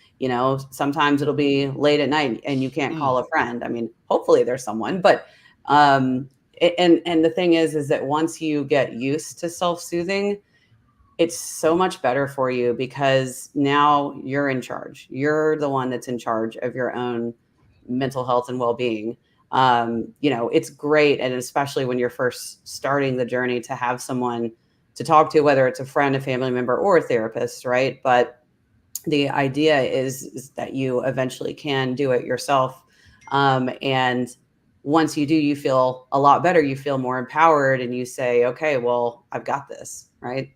Sometimes it'll be late at night and you can't call a friend. I mean, hopefully there's someone, but and the thing is that once you get used to self-soothing, it's so much better for you, because now you're in charge. You're the one that's in charge of your own mental health and well-being. It's great. And especially when you're first starting the journey, to have someone to talk to, whether it's a friend, a family member, or a therapist, right? But the idea is that you eventually can do it yourself. And once you do, you feel a lot better. You feel more empowered, and you say, okay, well, I've got this, right?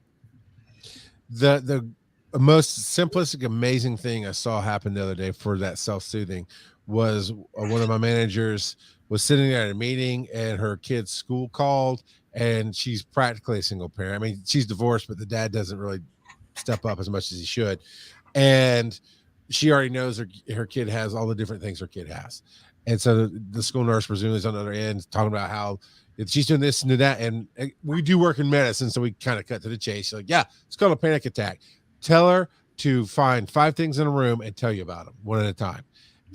The most simplistic, amazing thing I saw happen the other day for that self-soothing was one of my managers was sitting there at a meeting, and her kid's school called, and she's practically a single parent. I mean, she's divorced, but the dad doesn't really step up as much as he should. And she already knows her kid has all the different things her kid has. And so the school nurse presumably is on the other end talking about how she's doing this and that. And we do work in medicine, so we kind of cut to the chase. She's like, yeah, it's called a panic attack. Tell her to find 5 things in a room and tell you about them one at a time.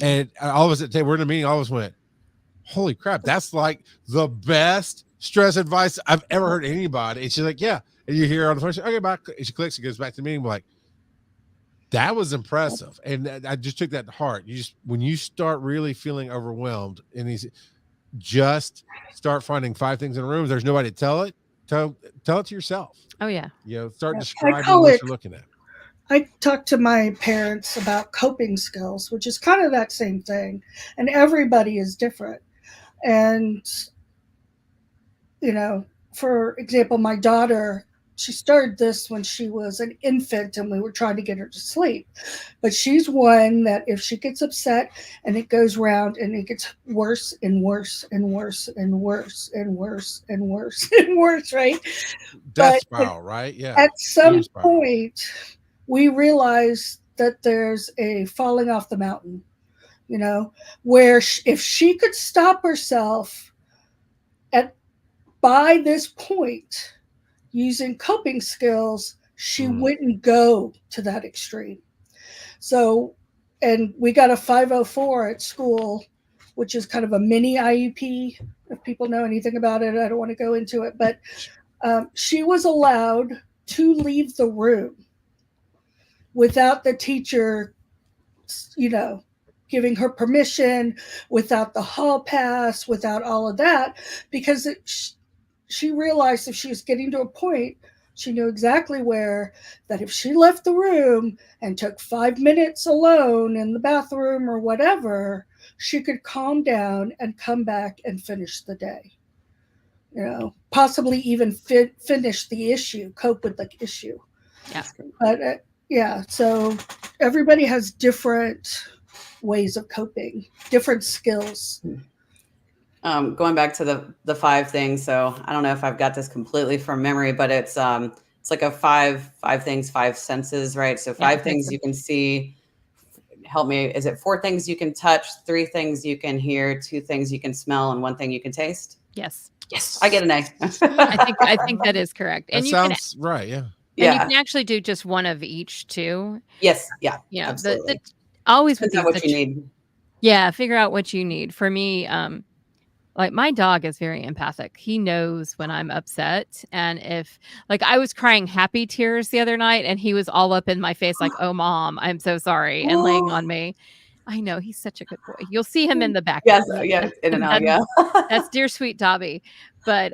And all of us at the table, we're in a meeting, all of us went, holy crap, that's like the best stress advice I've ever heard anybody. And she's like, yeah. And you hear her on the phone, she's like, okay, bye. And she clicks and goes back to the meeting. We're like, that was impressive. And I just took that to heart. When you start really feeling overwhelmed, and just start finding 5 things in a room. There's nobody to tell it. Tell it to yourself. Oh yeah. Start describing what you're looking at. I talked to my parents about coping skills, which is kind of that same thing. And everybody is different. And, for example, my daughter, she started this when she was an infant, and we were trying to get her to sleep. But she's one that if she gets upset and it goes round and it gets worse and worse and worse and worse and worse and worse and worse, right? Death spiral, right? Yeah. At some point, we realize that there's a falling off the mountain, where if she could stop herself by this point, using coping skills, she wouldn't go to that extreme. So, and we got a 504 at school, which is kind of a mini IEP. If people know anything about it, I don't want to go into it, but she was allowed to leave the room without the teacher, giving her permission, without the hall pass, without all of that, because she realized if she was getting to a point, she knew exactly where, that if she left the room and took 5 minutes alone in the bathroom or whatever, she could calm down and come back and finish the day. Possibly even finish the issue, cope with the issue. Yeah. But so everybody has different ways of coping, different skills. Going back to the 5 things. So I don't know if I've got this completely from memory, but it's like a 5 things, 5 senses, right? So 5 things you can see. Help me. Is it 4 things you can touch, 3 things you can hear, 2 things you can smell, and 1 thing you can taste? Yes. Yes. I get an A. I think that is correct. And that sounds right. Yeah. And you can actually do just one of each too. Yes. Yeah. Absolutely. Always with what you need. Yeah. Figure out what you need. For me, like my dog is very empathic. He knows when I'm upset. And if I was crying happy tears the other night and he was all up in my face, like, oh mom, I'm so sorry. And laying on me. I know he's such a good boy. You'll see him in the back. Yes. Yeah. In and out. Yeah. That's dear sweet Dobby. But,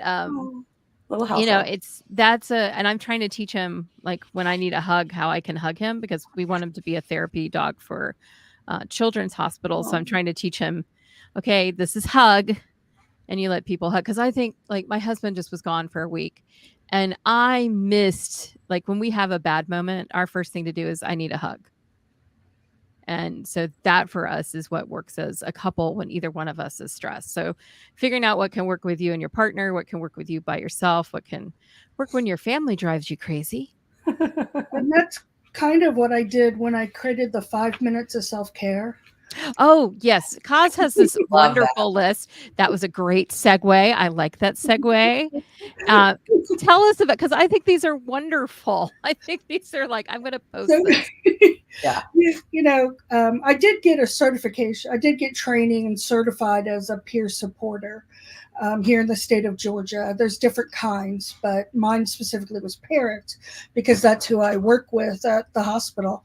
little house and I'm trying to teach him, like, when I need a hug, how I can hug him, because we want him to be a therapy dog for children's hospitals. So I'm trying to teach him, okay, this is hug. And you let people hug. Because I think, like, my husband just was gone for a week. And I missed, like, when we have a bad moment, our first thing to do is I need a hug. And so that for us is what works as a couple when either one of us is stressed. So figuring out what can work with you and your partner, what can work with you by yourself, what can work when your family drives you crazy. And that's kind of what I did when I created the 5 minutes of self-care. Oh, yes. Kaz has this Love that. wonderful list. That was a great segue. I like that segue. Tell us about, because I think these are wonderful. I think these are like, I'm going to post So, this. Yeah. I did get a certification. I did get training and certified as a peer supporter here in the state of Georgia. There's different kinds, but mine specifically was parents because that's who I work with at the hospital.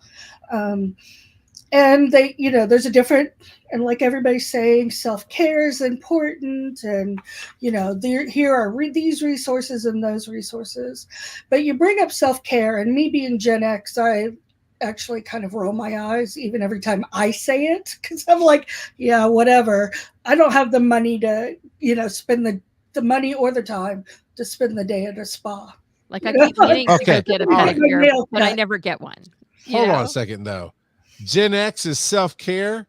And they, there's a different, and like everybody's saying, self-care is important. And, here are these resources and those resources. But you bring up self-care, and me being Gen X, I actually kind of roll my eyes even every time I say it, because I'm like, yeah, whatever. I don't have the money to, spend the money or the time to spend the day at a spa. Like I keep meaning to go Okay. get a All right. pedicure, but I never get one. Hold on a second, though. Gen X is self-care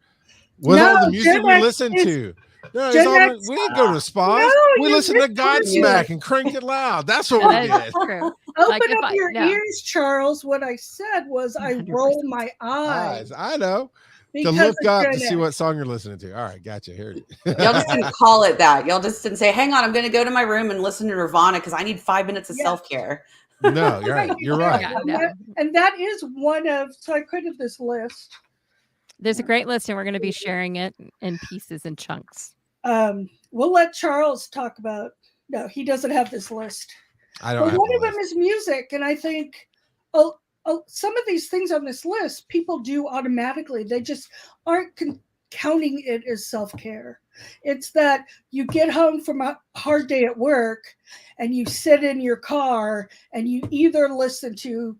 with all the music Gen we X listen is- to. No, Gen we X- didn't go to spas. No, we you listen to misunderstood. Godsmack and crank it loud. That's what we That did. is true. Open Like if up your no. ears, Charles. What I said was I 100%. roll my eyes. I know. To Because look of up Gen to see X. what song you're listening to. All right, gotcha. Here. Y'all just didn't call it that. Y'all just didn't say, hang on, I'm going to go to my room and listen to Nirvana because I need 5 minutes of Yeah. self-care. No, you're right. You're right. Yeah, And no. and that is one of, so I created this list. There's a great list, and we're going to be sharing it in pieces and chunks. We'll let Charles talk about, no, he doesn't have this list. I don't But have one the of them list. is music. And I think, some of these things on this list, people do automatically. They just aren't counting it as self-care. It's that you get home from a hard day at work and you sit in your car and you either listen to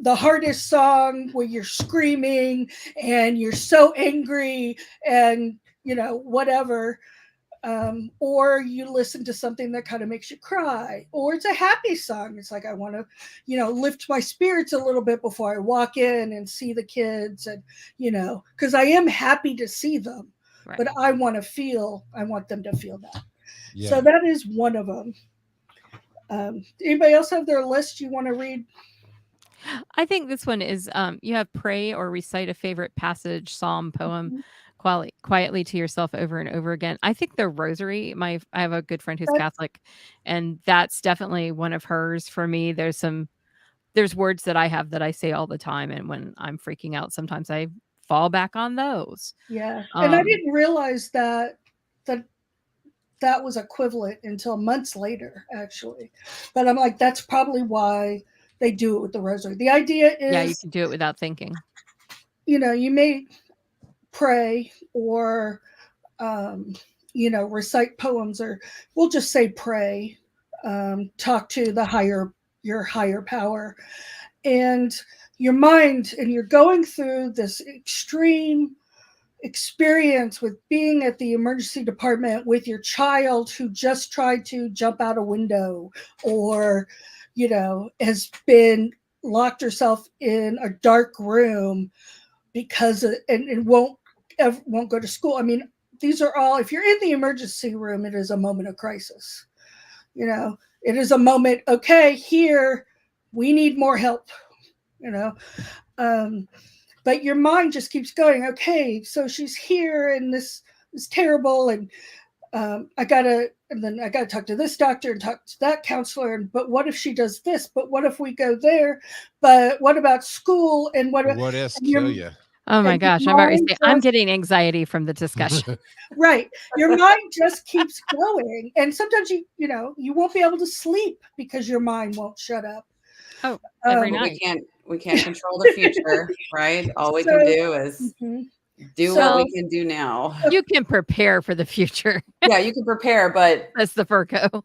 the hardest song where you're screaming and you're so angry and whatever, or you listen to something that kind of makes you cry, or it's a happy song. It's like I want to lift my spirits a little bit before I walk in and see the kids, and because I am happy to see them, Right. but I want them to feel that. Yeah. So that is one of them. Anybody else have their list you want to read? I think this one is you have pray or recite a favorite passage, psalm, poem quietly to yourself over and over again. I think the rosary, I have a good friend who's Catholic, and that's definitely one of hers for me. There's words that I have that I say all the time, and when I'm freaking out, sometimes I fall back on those. Yeah. And I didn't realize that was equivalent until months later, actually. But I'm like, that's probably why they do it with the rosary. The idea is, Yeah, you can do it without thinking. You may pray or, recite poems, or we'll just say pray, talk to your higher power, and your mind, and you're going through this extreme experience with being at the emergency department with your child who just tried to jump out a window, or has been locked herself in a dark room because and won't go to school. I mean, these are all, if you're in the emergency room, it is a moment of crisis. It is a moment, okay, here we need more help, but your mind just keeps going, okay, so she's here and this is terrible, and I gotta talk to this doctor and talk to that counselor, but what if she does this, but what if we go there, but what about school, and what ifs kill you? Oh my and gosh, your I'm already mind I'm just- getting anxiety from the discussion. Right, your mind just keeps going, and sometimes you won't be able to sleep because your mind won't shut up. Oh, every Um, night. We can't control the future, right? All we can do is Mhm. do So- what we can do now. You can prepare for the future. Yeah, you can prepare, but That's the Virgo.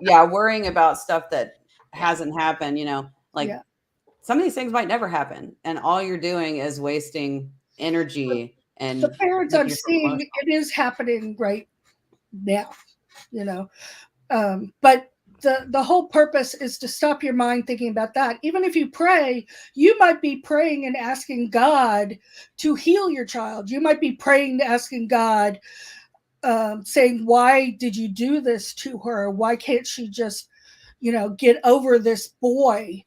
yeah, worrying about stuff that hasn't happened, like Yeah. some of these things might never happen, and all you're doing is wasting energy. And The parents making I'm yourself seeing, emotional. it is happening right now, but the whole purpose is to stop your mind thinking about that. Even if you pray, you might be praying and asking God to heal your child. You might be praying, asking God, saying, why did you do this to her? Why can't she just, get over this boy?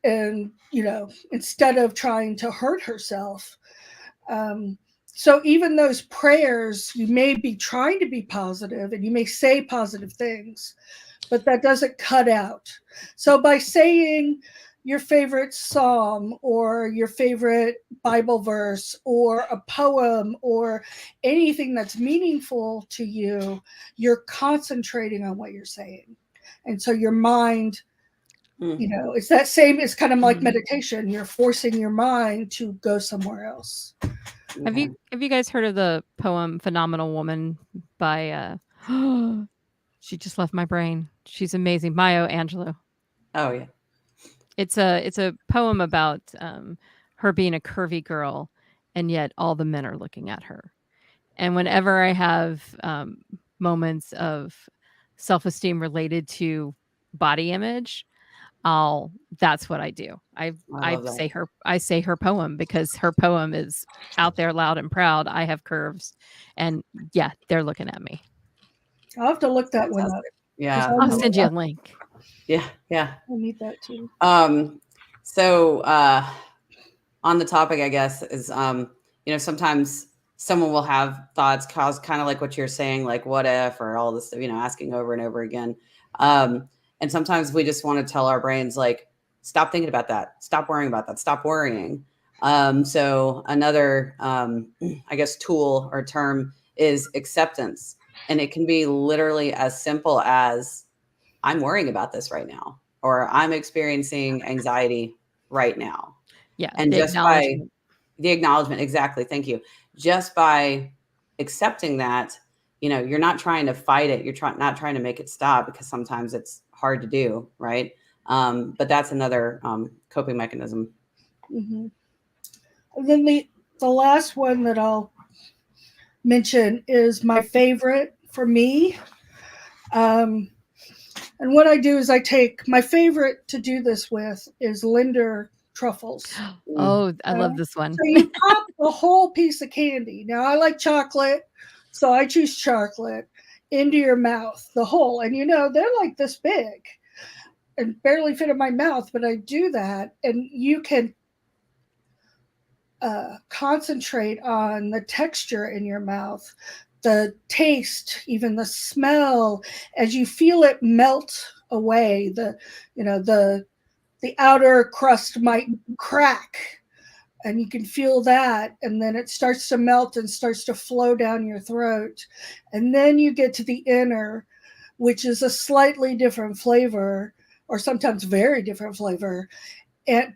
and, instead of trying to hurt herself. So even those prayers, you may be trying to be positive and you may say positive things, but that doesn't cut out. So by saying your favorite psalm or your favorite Bible verse or a poem or anything that's meaningful to you, you're concentrating on what you're saying. And so your mind, it's that same, it's kind of like meditation. You're forcing your mind to go somewhere else. Have you guys heard of the poem Phenomenal Woman by she just left my brain. She's amazing. Maya Angelou. Oh yeah. It's a poem about her being a curvy girl, and yet all the men are looking at her. And whenever I have moments of self-esteem related to body image, that's what I do. I say her poem because her poem is out there loud and proud. I have curves, and yeah, they're looking at me. I'll have to look that one up. Yeah. I'll send you a link. Yeah. Yeah. I need that too. So on the topic, I guess, is, sometimes someone will have thoughts kind of like what you're saying, like what if, or all this, asking over and over again. And sometimes we just want to tell our brains, like, stop thinking about that. Stop worrying about that. Stop worrying. So another, I guess, tool or term is acceptance. And it can be literally as simple as, I'm worrying about this right now, or I'm experiencing anxiety right now. Yeah. And just by the acknowledgement, exactly. Thank you. Just by accepting that, you're not trying to fight it. You're not trying to make it stop, because sometimes it's hard to do. Right. But that's another coping mechanism. Mm-hmm. And then the last one that I'll mention is my favorite for me. And what I do is I take my favorite to do this with is Linder truffles. Oh, I love this one. So you pop a whole piece of candy. Now I like chocolate, so I choose chocolate into your mouth, the whole. And they're like this big and barely fit in my mouth, but I do that. And you can concentrate on the texture in your mouth, the taste, even the smell, as you feel it melt away. The outer crust might crack, and you can feel that, and then it starts to melt and starts to flow down your throat. And then you get to the inner, which is a slightly different flavor, or sometimes very different flavor,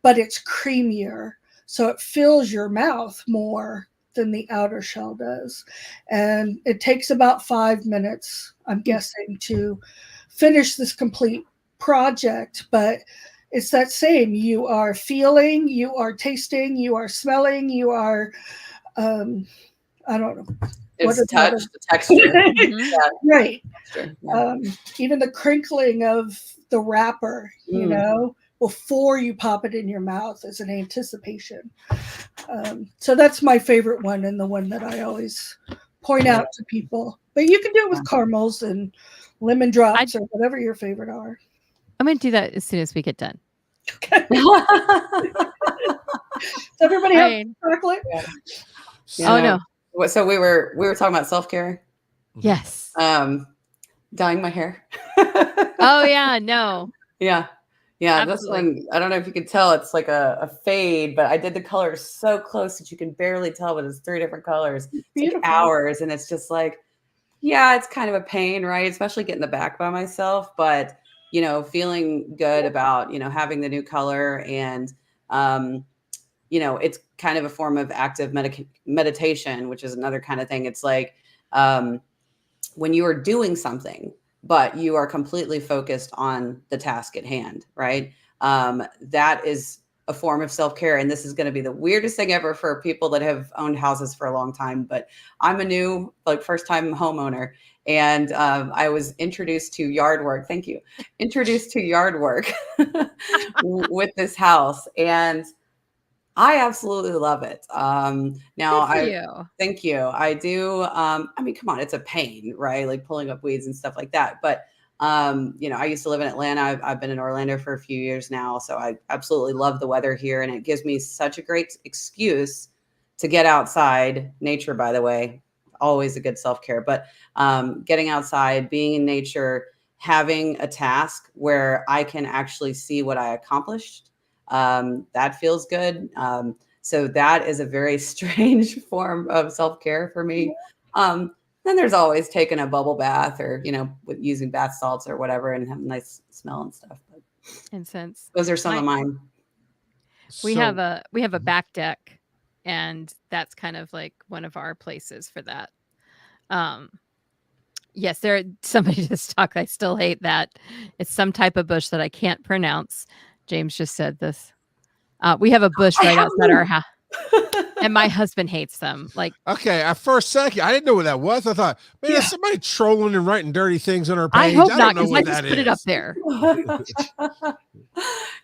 but it's creamier. So it fills your mouth more than the outer shell does. And it takes about 5 minutes, I'm guessing, to finish this complete project. But it's that same. You are feeling, you are tasting, you are smelling, you are, I don't know. It's touch, the texture. Yeah. Right. Yeah. Even the crinkling of the wrapper, before you pop it in your mouth is an anticipation. So that's my favorite one, and the one that I always point out to people. But you can do it with caramels and lemon drops or whatever your favorite are. I'm going to do that as soon as we get done. Okay. Does everybody have chocolate? Yeah. Oh, no. So we were talking about self-care. Yes. Dyeing my hair. Oh, yeah. No. Yeah. Yeah, absolutely. This one, I don't know if you can tell, it's like a fade, but I did the colors so close that you can barely tell, but it's 3 different colors. It's like hours, and it's just like, yeah, it's kind of a pain, right? Especially getting the back by myself, but, feeling good about, having the new color, and, it's kind of a form of active meditation, which is another kind of thing. It's like when you are doing something, but you are completely focused on the task at hand, right? That is a form of self-care. And this is going to be the weirdest thing ever for people that have owned houses for a long time. But I'm a new, first-time homeowner. And I was introduced to yard work. Thank you. Introduced to yard work with this house. And I absolutely love it. Thank you. I do. Come on, it's a pain, right? Like pulling up weeds and stuff like that. But I used to live in Atlanta. I've been in Orlando for a few years now. So I absolutely love the weather here. And it gives me such a great excuse to get outside. Nature, by the way, always a good self-care, but getting outside, being in nature, having a task where I can actually see what I accomplished. That feels good. So that is a very strange form of self-care for me. Then there's always taking a bubble bath or, with using bath salts or whatever and have a nice smell and stuff. But Incense. those are some of mine. We have a back deck, and that's kind of like one of our places for that. Yes, somebody just talked. I still hate that. It's some type of bush that I can't pronounce. James just said this. We have a bush right outside our house. And my husband hates them. Like, okay, at first second, I didn't know what that was. I thought, man, there's somebody trolling and writing dirty things on our page. I hope not, don't know because what I just that put it is. up there.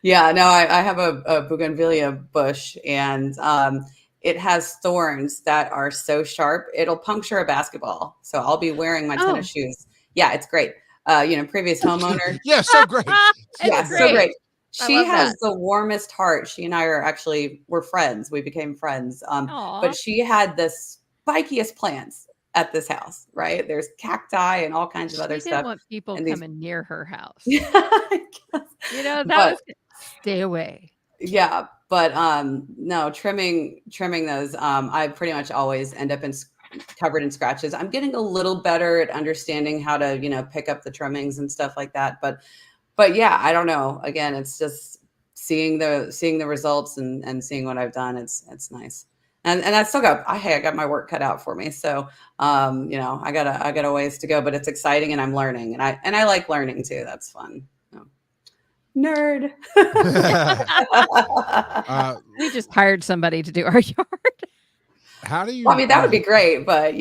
Yeah, no, I have a bougainvillea bush, and it has thorns that are so sharp it'll puncture a basketball. So I'll be wearing my tennis shoes. Yeah, it's great. Previous homeowner. Yeah, so great. Yeah, so great. She has that. the warmest heart. She and I we're friends. We became friends. But she had the spikiest plants at this house, right? There's cacti and all kinds of other She stuff. didn't want people coming near her house. Yeah, I guess. Stay away. Yeah, but no, trimming those. I pretty much always end up covered in scratches. I'm getting a little better at understanding how to, pick up the trimmings and stuff like that. But yeah, I don't know. Again, it's just seeing the results and seeing what I've done. It's nice. And I still I got my work cut out for me. So, I got a ways to go, but it's exciting and I'm learning and I like learning too. That's fun. Nerd. We just hired somebody to do our yard. How do you? Well, I mean, that would be great, but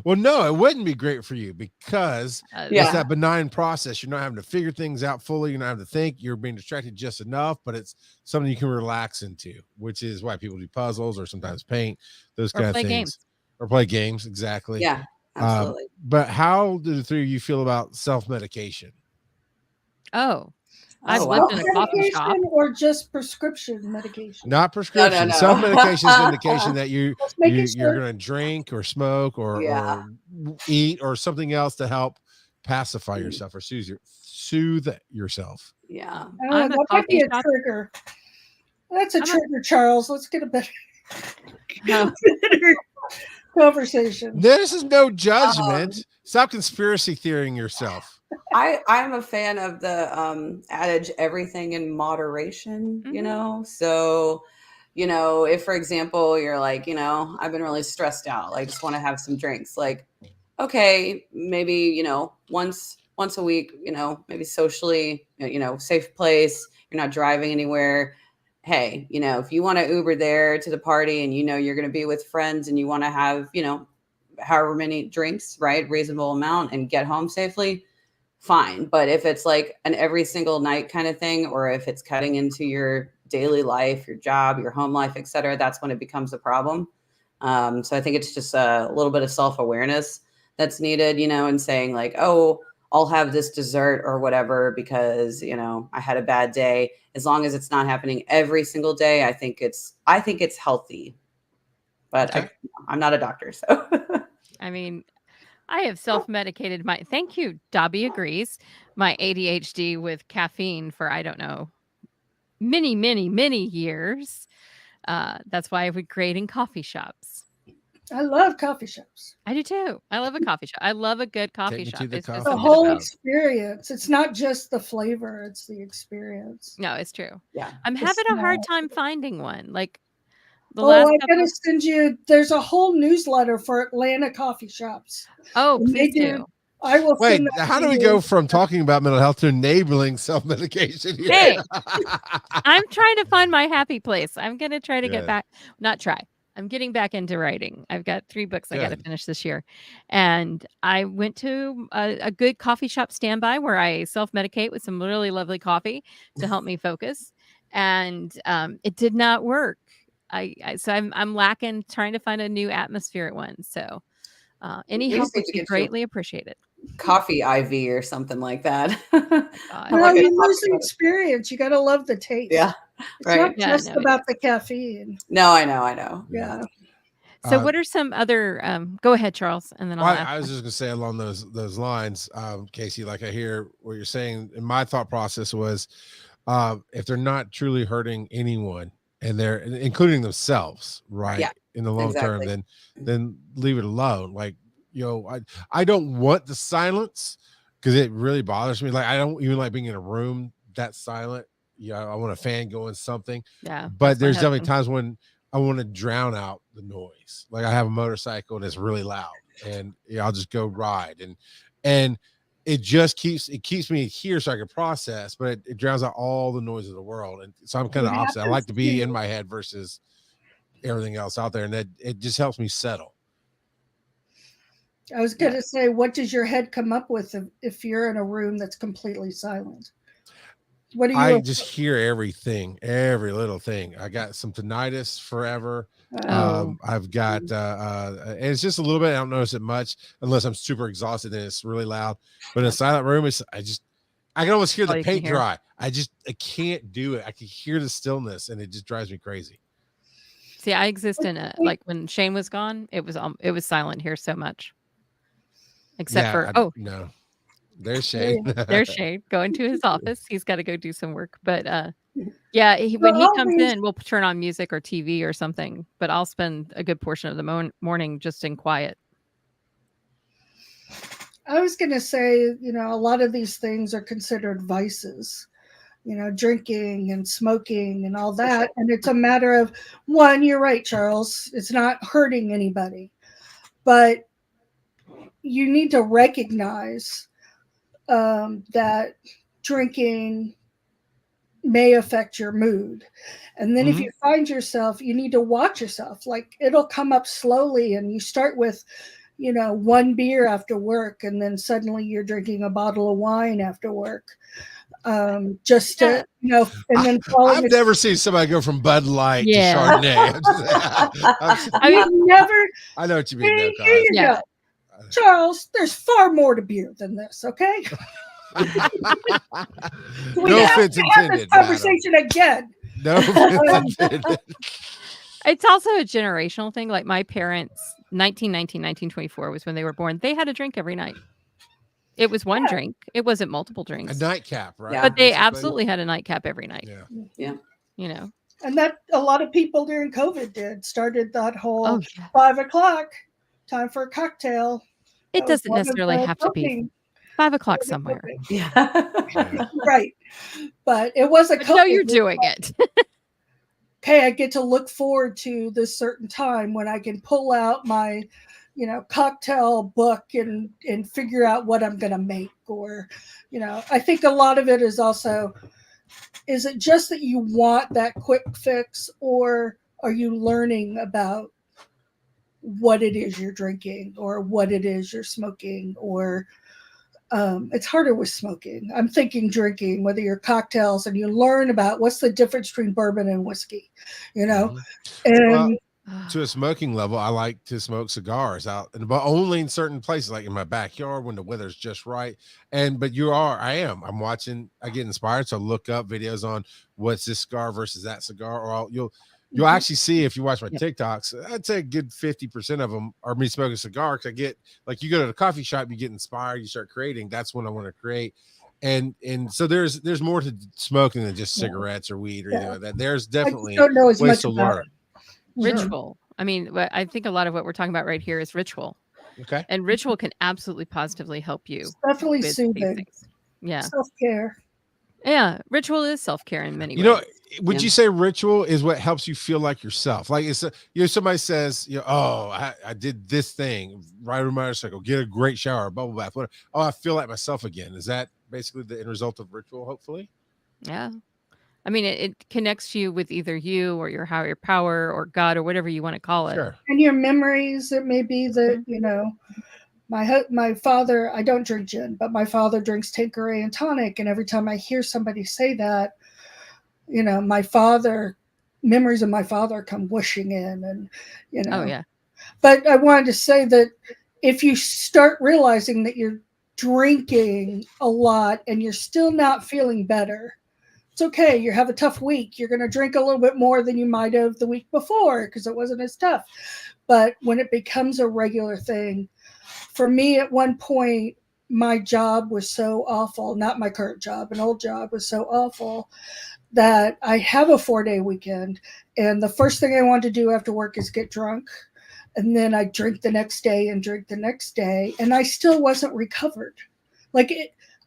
Well, no, it wouldn't be great for you because it's that benign process. You're not having to figure things out fully. You're not having to think. You're being distracted just enough, but it's something you can relax into, which is why people do puzzles or sometimes paint, those kind of things. Games. Or play games. Exactly. Yeah, absolutely. But how do the three of you feel about self-medication? I've lived in a coffee shop. Or just prescription medication? Not prescription. No. Self-medication is an indication that you're sure. going to drink or smoke or eat or something else to help pacify yourself or soothe yourself. Yeah. That might be a trigger. That's a trigger, Charles. Let's get a better conversation. This is no judgment. Stop conspiracy theorying yourself. I'm a fan of the adage, everything in moderation, So, if, for example, you're like, I've been really stressed out. I just want to have some drinks. Like, okay, maybe, once a week, maybe socially, safe place. You're not driving anywhere. Hey, if you want to Uber there to the party and, you're going to be with friends and you want to have, however many drinks, right? Reasonable amount and get home safely. Fine. But if it's like an every single night kind of thing, or if it's cutting into your daily life, your job, your home life, et cetera, that's when it becomes a problem. So I think it's just a little bit of self-awareness that's needed, and saying like, oh, I'll have this dessert or whatever because, I had a bad day. As long as it's not happening every single day, I think it's healthy. But okay. I'm not a doctor, so. I mean, I have self-medicated thank you, Dobby agrees, my ADHD with caffeine for, I don't know, many, many, many years. That's why we're creating coffee shops. I love coffee shops. I do too. I love a coffee shop. I love a good coffee shop. It's the whole experience. It's not just the flavor, it's the experience. No, it's true. Yeah. I'm having a hard time finding one. Like, I gotta send you. There's a whole newsletter for Atlanta coffee shops. Oh, please do. I will. Wait, how do we go from talking about mental health to enabling self-medication? Hey, I'm trying to find my happy place. I'm gonna try to get back. Not try. I'm getting back into writing. I've got 3 books I got to finish this year, and I went to a good coffee shop standby where I self-medicate with some really lovely coffee to help me focus, and it did not work. So I'm lacking trying to find a new atmosphere at one. So any help would be greatly appreciated. coffee IV or something like that. God. I'm No, like, you lose the experience. You got to love the taste. yeah, It's right. not Yeah, just no, about the caffeine. No, I know. Yeah. So, Uh, what are some other? Go ahead, Charles, and then I'll Well, ask. I was just gonna say along those lines, Casey. Like I hear what you're saying, and my thought process was, if they're not truly hurting anyone, and they're including themselves, right, Yeah, in the long term, exactly. then leave it alone. Like, I don't want the silence because it really bothers me. Like, I don't even like being in a room that's silent. Yeah, I want a fan going something, Yeah, but that's my there's definitely husband. times when I want to drown out the noise. Like I have a motorcycle that's really loud, and I'll just go ride, and it just keeps me here so I can process, but it drowns out all the noise of the world. And so I'm kind of What opposite. I happens like to be to- in my head versus everything else out there, and that it just helps me settle. I was going to say, what does your head come up with if you're in a room that's completely silent? What do I you? just hear everything, every little thing. I got some tinnitus forever. Oh. I've got and it's just a little bit. I don't notice it much unless I'm super exhausted and it's really loud. But in a silent room, I can almost hear All the you can paint hear. dry. I can't do it. I can hear the stillness, and it just drives me crazy. See, I exist in a like when Shane was gone, it was silent here so much. Except for no, there's Shane. there's Shane going to his office. He's got to go do some work. But yeah, when he Well, comes always- in, we'll turn on music or TV or something. But I'll spend a good portion of the morning just in quiet. I was going to say, a lot of these things are considered vices, drinking and smoking and all that. And it's a matter of, one, you're right, Charles, it's not hurting anybody, but you need to recognize that drinking may affect your mood. And then if you find yourself, you need to watch yourself. Like it'll come up slowly, and you start with, one beer after work, and then suddenly you're drinking a bottle of wine after work. Just to, and then I've never seen somebody go from Bud Light to Chardonnay. I know what you mean. Though, here you go. Charles, there's far more to beer than this, okay? No offense intended. This conversation again. No offense intended. It's also a generational thing. Like my parents, 1919, 1924 was when they were born. They had a drink every night. It was one drink. It wasn't multiple drinks. A nightcap, right? Yeah. But they absolutely had a nightcap every night. Yeah. And that a lot of people during COVID started that whole 5 o'clock time for a cocktail. It doesn't necessarily have to be 5 o'clock somewhere. Yeah. Right. But it was a no, you're doing it. Okay, I get to look forward to this certain time when I can pull out my, cocktail book and figure out what I'm going to make. Or, I think a lot of it is also, is it just that you want that quick fix, or are you learning about what it is you're drinking or what it is you're smoking? Or it's harder with smoking. I'm thinking drinking, whether you're cocktails, and you learn about what's the difference between bourbon and whiskey, and to a smoking level, I like to smoke cigars out, but only in certain places, like in my backyard when the weather's just right. I'm watching, I get inspired. So look up videos on what's this cigar versus that cigar, or you'll actually see, if you watch my TikToks, I'd say a good 50% of them are me smoking a cigar. Cause I get, like, you go to the coffee shop, you get inspired, you start creating. That's when I want to create. And so there's more to smoking than just cigarettes or weed or anything like that. There's definitely ways to learn. Ritual. I mean, I think a lot of what we're talking about right here is ritual. Okay. And ritual can absolutely positively help you. It's definitely with soothing. these things. Yeah. Self-care. Yeah. Ritual is self-care in many ways. Would you say ritual is what helps you feel like yourself? Like it's somebody says, I did this thing, ride a motorcycle, get a great shower, bubble bath, whatever. Oh, I feel like myself again. Is that basically the end result of ritual, hopefully? Yeah. I mean, it connects you with either you or your higher power or God or whatever you want to call it. Sure. And your memories. It may be that, my father, I don't drink gin, but my father drinks Tanqueray and tonic. And every time I hear somebody say that, memories of my father come whooshing in, and, Oh, yeah. But I wanted to say that if you start realizing that you're drinking a lot and you're still not feeling better, it's okay. You have a tough week. You're going to drink a little bit more than you might have the week before because it wasn't as tough. But when it becomes a regular thing, for me at one point, my job was so awful, not my current job, an old job was so awful that I have a 4-day weekend. And the first thing I want to do after work is get drunk. And then I drink the next day and drink the next day. And I still wasn't recovered.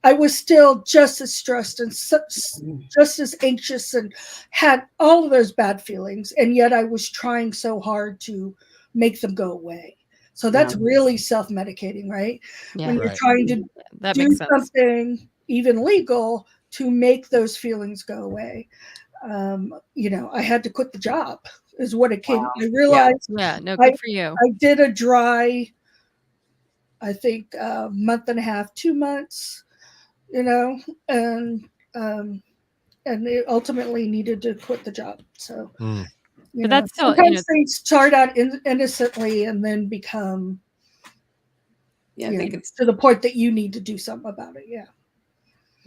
I was still just as stressed and just as anxious and had all of those bad feelings. And yet I was trying so hard to make them go away. So that's really self-medicating, right? Yeah. When you're trying to do something even legal to make those feelings go away. I had to quit the job is what it came. Wow. I realized good for you. I did a dry, I think a month and a half, 2 months, and it ultimately needed to quit the job. So but that's still, sometimes things start out innocently and then become I think it's to the point that you need to do something about it. Yeah.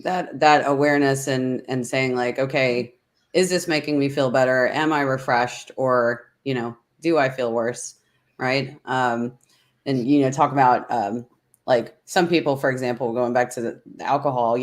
That awareness and saying like, okay, is this making me feel better? Am I refreshed? Or, do I feel worse? Right. And, talk about like some people, for example, going back to the alcohol,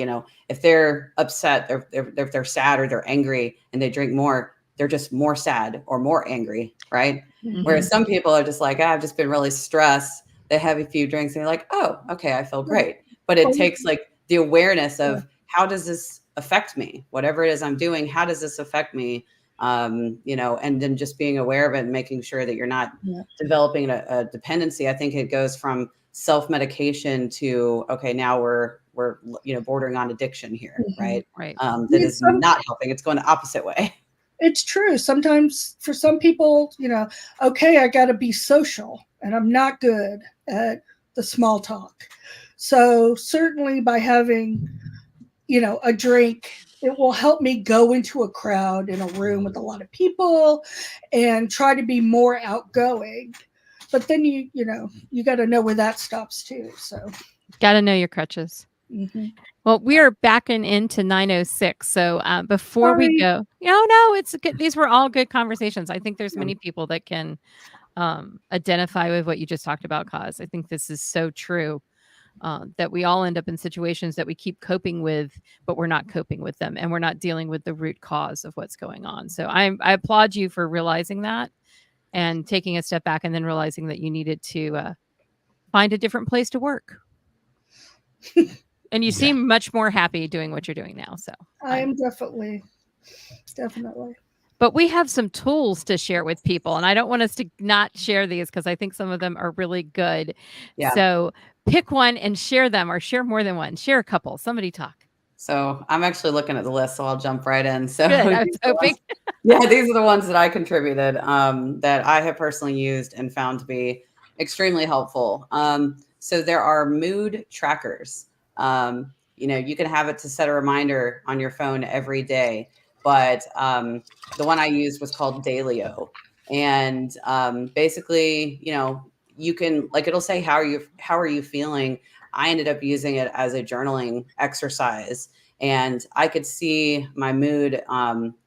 if they're upset, if they're sad or they're angry and they drink more, they're just more sad or more angry. Right. Mm-hmm. Whereas some people are just like, I've just been really stressed. They have a few drinks and they're like, oh, okay, I feel great. But it takes like the awareness of how does this affect me? Whatever it is I'm doing, how does this affect me? And then just being aware of it and making sure that you're not developing a dependency. I think it goes from self-medication to, okay, now we're bordering on addiction here, right? Right. That is not helping. It's going the opposite way. It's true. Sometimes for some people, okay, I got to be social and I'm not good at the small talk. So certainly by having, a drink, it will help me go into a crowd in a room with a lot of people and try to be more outgoing. But then you got to know where that stops too. So got to know your crutches. Mm-hmm. Well, we are backing into 9:06. So before we go, no, it's good. These were all good conversations. I think there's many people that can identify with what you just talked about, Kaz. I think this is so true. That we all end up in situations that we keep coping with, but we're not coping with them and we're not dealing with the root cause of what's going on. So I applaud you for realizing that and taking a step back and then realizing that you needed to find a different place to work. And you seem much more happy doing what you're doing now. So I am definitely. But we have some tools to share with people. And I don't want us to not share these because I think some of them are really good. Yeah. So pick one and share them, or share more than one. Share a couple. Somebody talk. So I'm actually looking at the list, so I'll jump right in. So these are the ones that I contributed that I have personally used and found to be extremely helpful. So there are mood trackers. You can have it to set a reminder on your phone every day. But the one I used was called Dailyo. And basically, you can, like, it'll say, how are you feeling? I ended up using it as a journaling exercise. And I could see my mood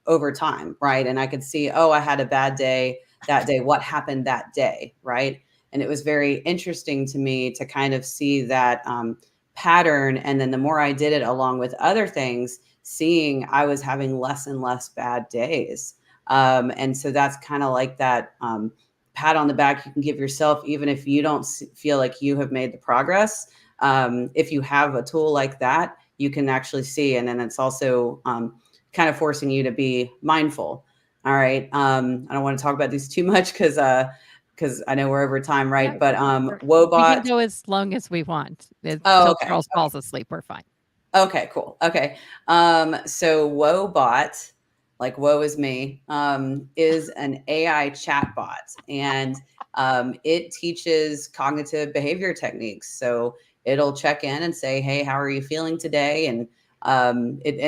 over time, right? And I could see, I had a bad day that day. What happened that day, right? And it was very interesting to me to kind of see that pattern. And then the more I did it along with other things, seeing I was having less and less bad days. And so that's kind of like that pat on the back you can give yourself, even if you don't feel like you have made the progress. If you have a tool like that, you can actually see. And then it's also kind of forcing you to be mindful. All right. I don't want to talk about these too much because I know we're over time, right? But Woebot. We can go as long as we want. Until Charles falls asleep, we're fine. Okay, cool. Okay. So Woebot, like woe is me, is an AI chatbot, and it teaches cognitive behavior techniques. So it'll check in and say, hey, how are you feeling today? And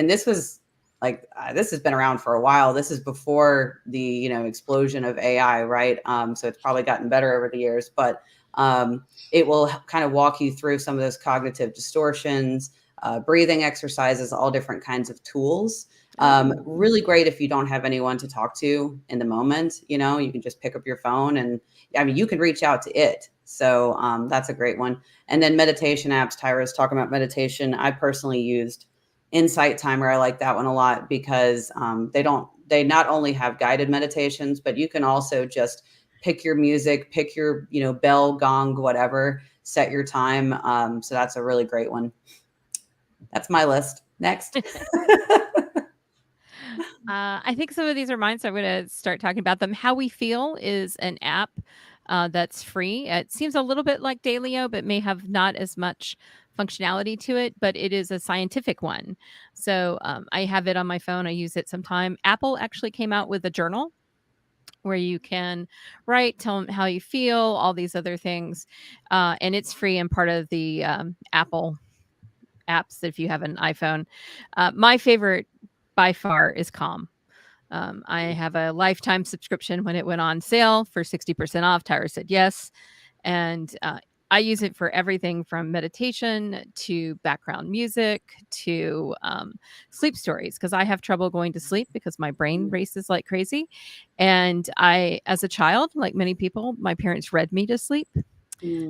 this was like, this has been around for a while. This is before the, explosion of AI, right? So it's probably gotten better over the years, but It will kind of walk you through some of those cognitive distortions, breathing exercises, all different kinds of tools. Really great if you don't have anyone to talk to in the moment. You know, you can just pick up your phone and I mean, you can reach out to it. So that's a great one. And then meditation apps. Tyra's talking about meditation. I personally used Insight Timer. I like that one a lot because they not only have guided meditations, but you can also just pick your music, pick your, you know, bell, gong, whatever, set your time. So that's a really great one. That's my list. Next. I think some of these are mine, so I'm going to start talking about them. How We Feel is an app that's free. It seems a little bit like Dailyo, but may have not as much functionality to it, but it is a scientific one. So I have it on my phone. I use it sometime. Apple actually came out with a journal where you can write, tell them how you feel, all these other things. And it's free and part of the Apple apps if you have an iPhone. My favorite by far is Calm. I have a lifetime subscription. When it went on sale for 60% off, Tyra said yes. And I use it for everything from meditation to background music to sleep stories, because I have trouble going to sleep because my brain races like crazy. And as a child, like many people, my parents read me to sleep.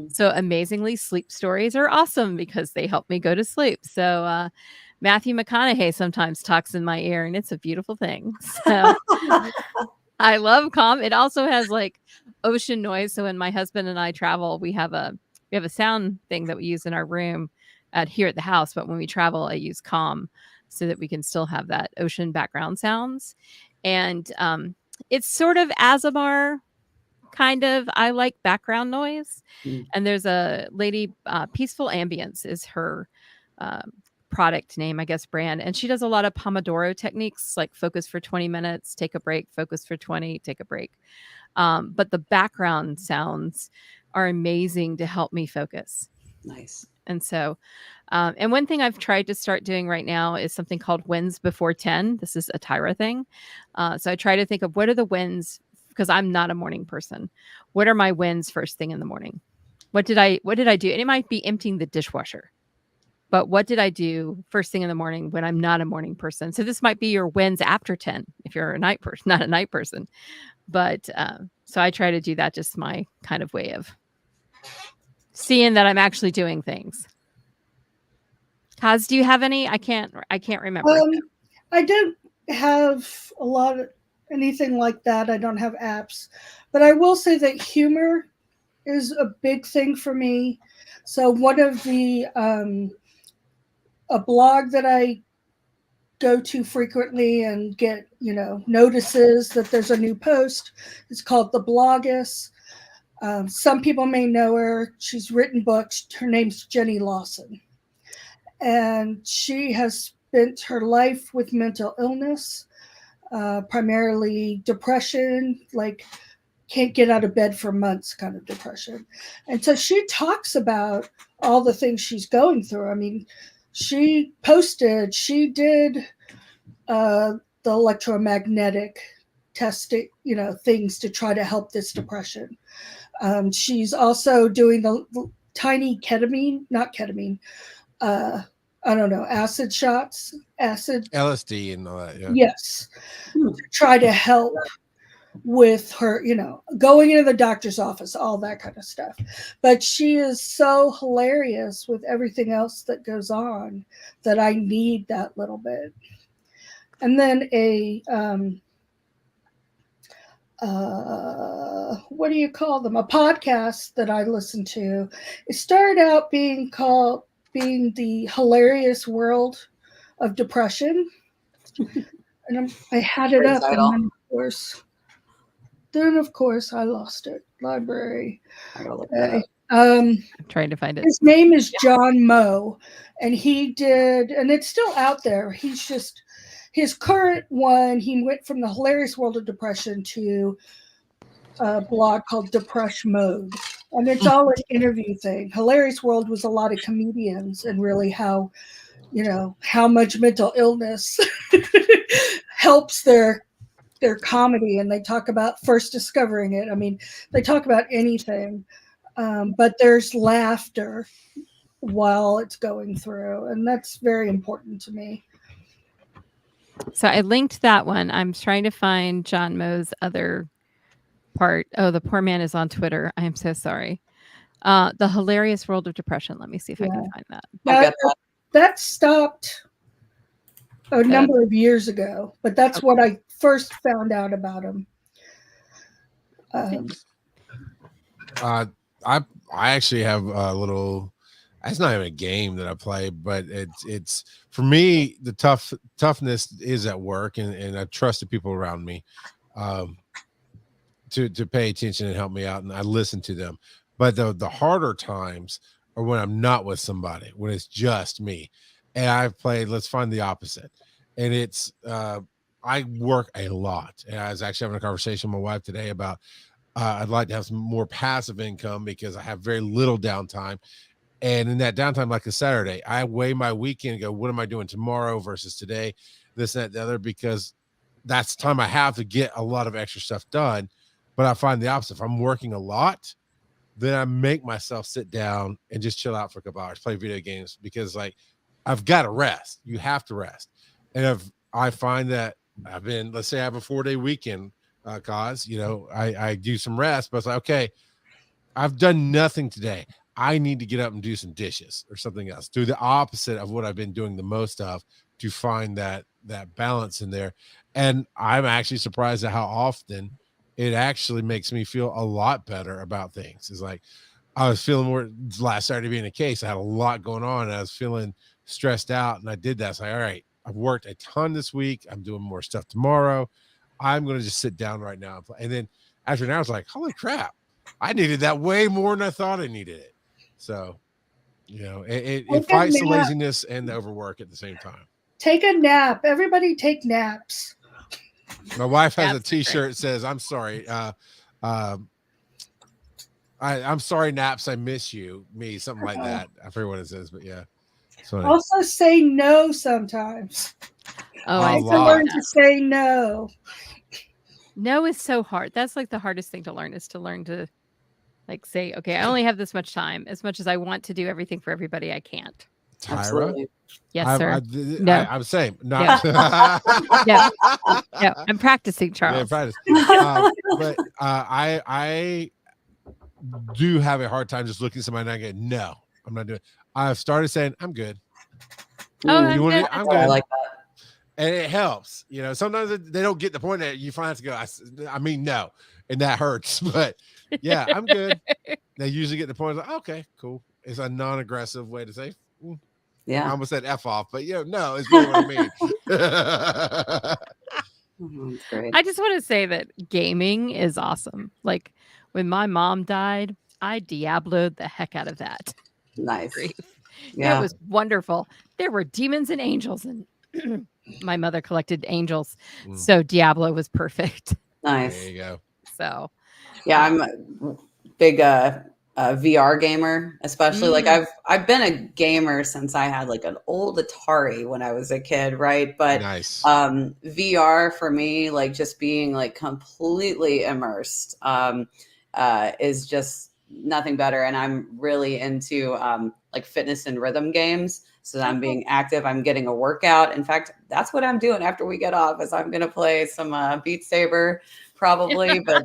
So amazingly, sleep stories are awesome because they help me go to sleep. So Matthew McConaughey sometimes talks in my ear, and it's a beautiful thing. So I love Calm. It also has like ocean noise. So when my husband and I travel, we have a sound thing that we use in our room here at the house. But when we travel, I use Calm so that we can still have that ocean background sounds. And it's sort of ASMR. Kind of, I like background noise. And there's a lady, Peaceful Ambience is her product name, I guess, brand. And she does a lot of Pomodoro techniques, like focus for 20 minutes, take a break, focus for 20, take a break. But the background sounds are amazing to help me focus. Nice. And so, and one thing I've tried to start doing right now is something called wins before 10. This is a Tyra thing. So I try to think of what are the wins, because I'm not a morning person. What are my wins first thing in the morning? What did I do? And it might be emptying the dishwasher, but what did I do first thing in the morning when I'm not a morning person? So this might be your wins after 10 if you're a night person, not a night person. But so I try to do that, just my kind of way of seeing that I'm actually doing things. Kaz, do you have any? I can't remember. I don't have a lot of anything like that. I don't have apps, but I will say that humor is a big thing for me. So one of the a blog that I go to frequently and get, you know, notices that there's a new post. It's called The Bloggess. Some people may know her. She's written books. Her name's Jenny Lawson. And she has spent her life with mental illness, primarily depression, like can't get out of bed for months kind of depression. And so she talks about all the things she's going through. I mean, she did the electromagnetic testing, you know, things to try to help this depression. She's also doing the tiny acid shots, LSD and all that. Yeah. Yes. To try to help with her, you know, going into the doctor's office, all that kind of stuff. But she is so hilarious with everything else that goes on that I need that little bit. And then what do you call them? A podcast that I listen to. It started out being the Hilarious World of Depression. And I had it up, and then of course I lost it. Library. I'm trying to find it. His name is John Moe, and he did, and it's still out there. He's just his current one. He went from the Hilarious World of Depression to a blog called Depresh Mode, and it's all an interview thing. Hilarious World was a lot of comedians, and really how much mental illness helps their comedy, and they talk about first discovering it. I mean, they talk about anything. But there's laughter while it's going through, and that's very important to me. So I linked that one. I'm trying to find John Moe's other part. Oh, the poor man is on Twitter. I am so sorry. The hilarious world of depression. Let me see if I can find that. I've got that. That stopped a number of years ago, but that's what I first found out about him. I actually have a little. It's not even a game that I play, but it's for me the toughness is at work, and I trust the people around me to pay attention and help me out, and I listen to them. But the harder times are when I'm not with somebody, when it's just me, and I've played. Let's find the opposite, and it's I work a lot, and I was actually having a conversation with my wife today about I'd like to have some more passive income because I have very little downtime. And in that downtime, like a Saturday, I weigh my weekend and go, what am I doing tomorrow versus today, this, that, the other, because that's the time I have to get a lot of extra stuff done. But I find the opposite. If I'm working a lot, then I make myself sit down and just chill out for a couple hours, play video games, because like I've got to rest. You have to rest. And if I find that let's say I have a 4-day weekend, I do some rest, but it's like, okay, I've done nothing today. I need to get up and do some dishes or something else. Do the opposite of what I've been doing the most of to find that balance in there. And I'm actually surprised at how often it actually makes me feel a lot better about things. It's like I was feeling more last Saturday being the case. I had a lot going on and I was feeling stressed out, and I did that. It's like, all right, I've worked a ton this week. I'm doing more stuff tomorrow. I'm going to just sit down right now and play. And then after an hour, I was like, holy crap, I needed that way more than I thought I needed it. So, it fights the laziness and the overwork at the same time. Take a nap. Everybody take naps. My wife has a T-shirt that says, I'm sorry. I'm sorry, naps. I miss you. Me, something like that. I forget what it says, but yeah. So also say no sometimes. I have to learn to say no. No is so hard. That's like the hardest thing to learn, is to learn to like say, okay, I only have this much time. As much as I want to do everything for everybody, I can't. Tyra? Absolutely. Yes, sir. No. I'm saying not. Yeah. I'm practicing, Charles. Yeah, but I do have a hard time just looking at somebody and I go, no, I'm not doing it. I've started saying, I'm good. Oh, you want me? I'm good. I like that. And it helps. Sometimes they don't get the point that you finally have to go, I mean, no. And that hurts. But yeah, I'm good. They usually get the point. Like, okay, cool. It's a non-aggressive way to say, yeah. I almost said F off, but no, it's really what I mean. Great. I just want to say that gaming is awesome. Like when my mom died, I Diablo'd the heck out of that. Nice. Yeah. It was wonderful. There were demons and angels, and my mother collected angels. So Diablo was perfect. Nice. There you go. So yeah, I'm a big VR gamer, especially like I've been a gamer since I had like an old Atari when I was a kid, right? But nice. VR for me, like just being like completely immersed is just nothing better. And I'm really into like fitness and rhythm games. So that I'm being active, I'm getting a workout. In fact, that's what I'm doing after we get off, is I'm going to play some Beat Saber probably, but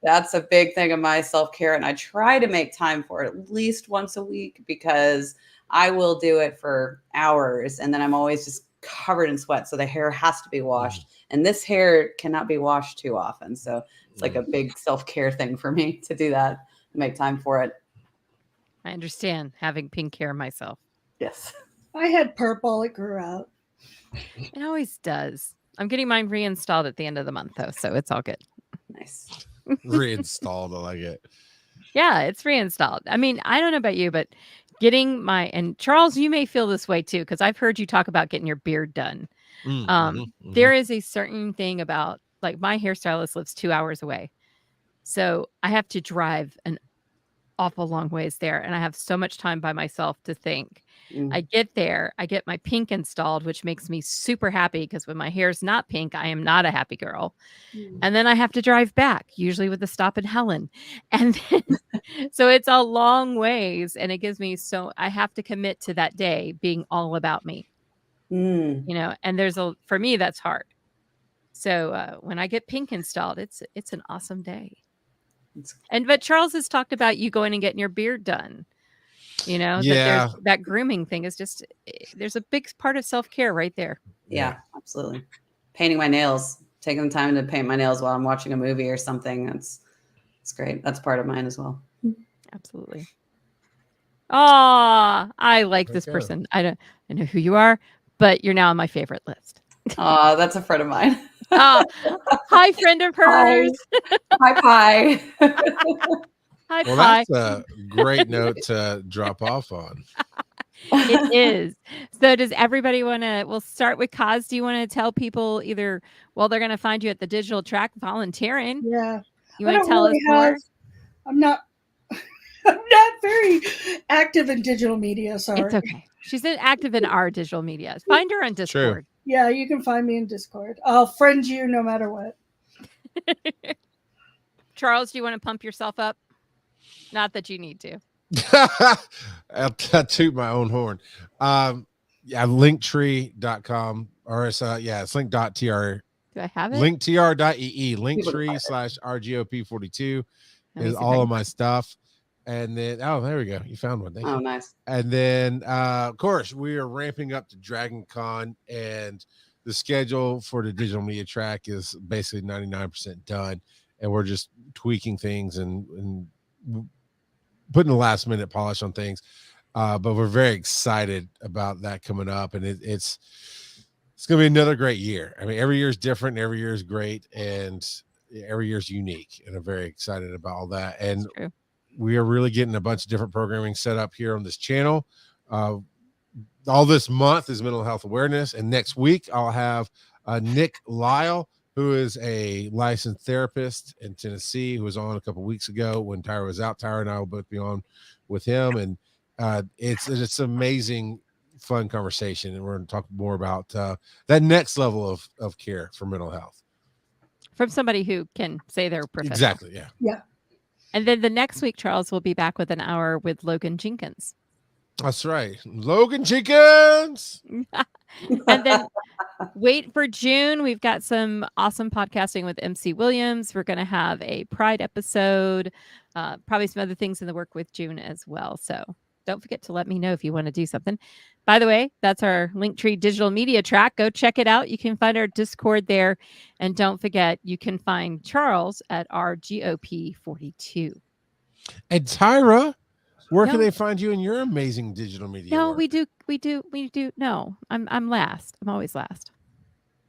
that's a big thing of my self-care. And I try to make time for it at least once a week, because I will do it for hours and then I'm always just covered in sweat. So the hair has to be washed, and this hair cannot be washed too often. So it's like a big self-care thing for me to do that, make time for it. I understand, having pink hair myself. Yes. I had purple. It grew out. It always does. I'm getting mine reinstalled at the end of the month, though, so it's all good. Nice. Reinstalled. I like it. Yeah, it's reinstalled. I mean, I don't know about you, but getting and Charles, you may feel this way too, because I've heard you talk about getting your beard done. There is a certain thing about, like, my hairstylist lives 2 hours away. So I have to drive an awful long ways there, and I have so much time by myself to think. Mm. I get there, I get my pink installed, which makes me super happy because when my hair's not pink, I am not a happy girl. And then I have to drive back, usually with a stop in Helen. And then, so it's a long ways, and it gives me I have to commit to that day being all about me, Mm. and for me, that's hard. So when I get pink installed, it's an awesome day. But Charles has talked about you going and getting your beard done. Yeah. That grooming thing is just, there's a big part of self-care right there. Yeah, absolutely. Painting my nails, taking the time to paint my nails while I'm watching a movie or something. It's great. That's part of mine as well. Absolutely. Oh, I like this Okay. person. I know who you are, but you're now on my favorite list. Oh, that's a friend of mine. Hi, friend of hers. Hi, Pie. Hi, Well, Pie. that's a great note to drop off on. It is. So does everybody we'll start with Kaz. Do you want to tell people they're going to find you at the digital track volunteering? Yeah. You want to tell us more? I'm not I'm not very active in digital media, sorry. It's okay. She's active in our digital media. Find her on Discord. Yeah, you can find me in Discord. I'll friend you no matter what. Charles, do you want to pump yourself up? Not that you need to. I'll toot my own horn. Yeah, linktree.com or it's link.tr. Do I have it? Linktr.ee, linktree/RGOP42 is all of my stuff. And then, there we go. You found one. Thank you. Nice. And then, of course, we are ramping up to Dragon Con, and the schedule for the digital media track is basically 99% done. And we're just tweaking things and putting the last minute polish on things. But we're very excited about that coming up. And it's going to be another great year. I mean, every year is different. Every year is great. And every year is unique. And I'm very excited about all that. And we are really getting a bunch of different programming set up here on this channel. All this month is mental health awareness. And next week, I'll have Nick Lyle, who is a licensed therapist in Tennessee, who was on a couple of weeks ago when Tyra was out. Tyra and I will both be on with him. And it's amazing, fun conversation. And we're going to talk more about that next level of care for mental health. From somebody who can say they're professional. Exactly, yeah. Yeah. And then the next week, Charles will be back with an hour with Logan Jenkins. That's right. Logan Jenkins. And then wait for June. We've got some awesome podcasting with MC Williams. We're going to have a Pride episode, probably some other things in the work with June as well. So don't forget to let me know if you want to do something. By the way, that's our Linktree digital media track. Go check it out. You can find our Discord there. And don't forget, you can find Charles at RGOP42. And Tyra, where can they find you in your amazing digital media No, work? we do. No, I'm last. I'm always last.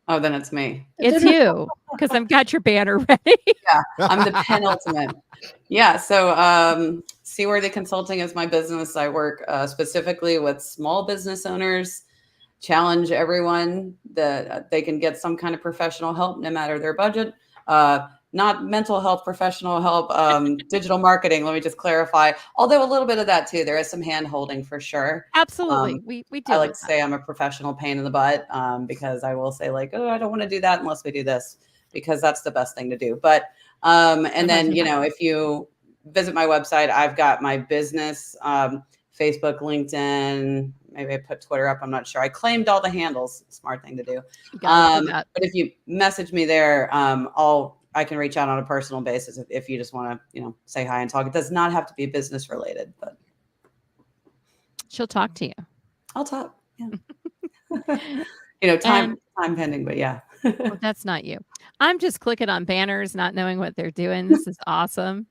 Oh, then it's me. It's you, because I've got your banner ready. Yeah, I'm the penultimate. Yeah, so Seaworthy Consulting is my business. I work specifically with small business owners, challenge everyone that they can get some kind of professional help, no matter their budget. Not mental health, professional help, digital marketing. Let me just clarify. Although a little bit of that too, there is some hand holding for sure. Absolutely, we do. I like to say I'm a professional pain in the butt because I will say like, oh, I don't want to do that unless we do this, because that's the best thing to do. But and then if you visit my website, I've got my business, Facebook, LinkedIn. Maybe I put Twitter up. I'm not sure. I claimed all the handles. Smart thing to do. But if you message me there, I can reach out on a personal basis if you just want to, say hi and talk. It does not have to be business related, but she'll talk to you. I'll talk. Yeah. Time pending, but yeah. Well, that's not you. I'm just clicking on banners, not knowing what they're doing. This is awesome.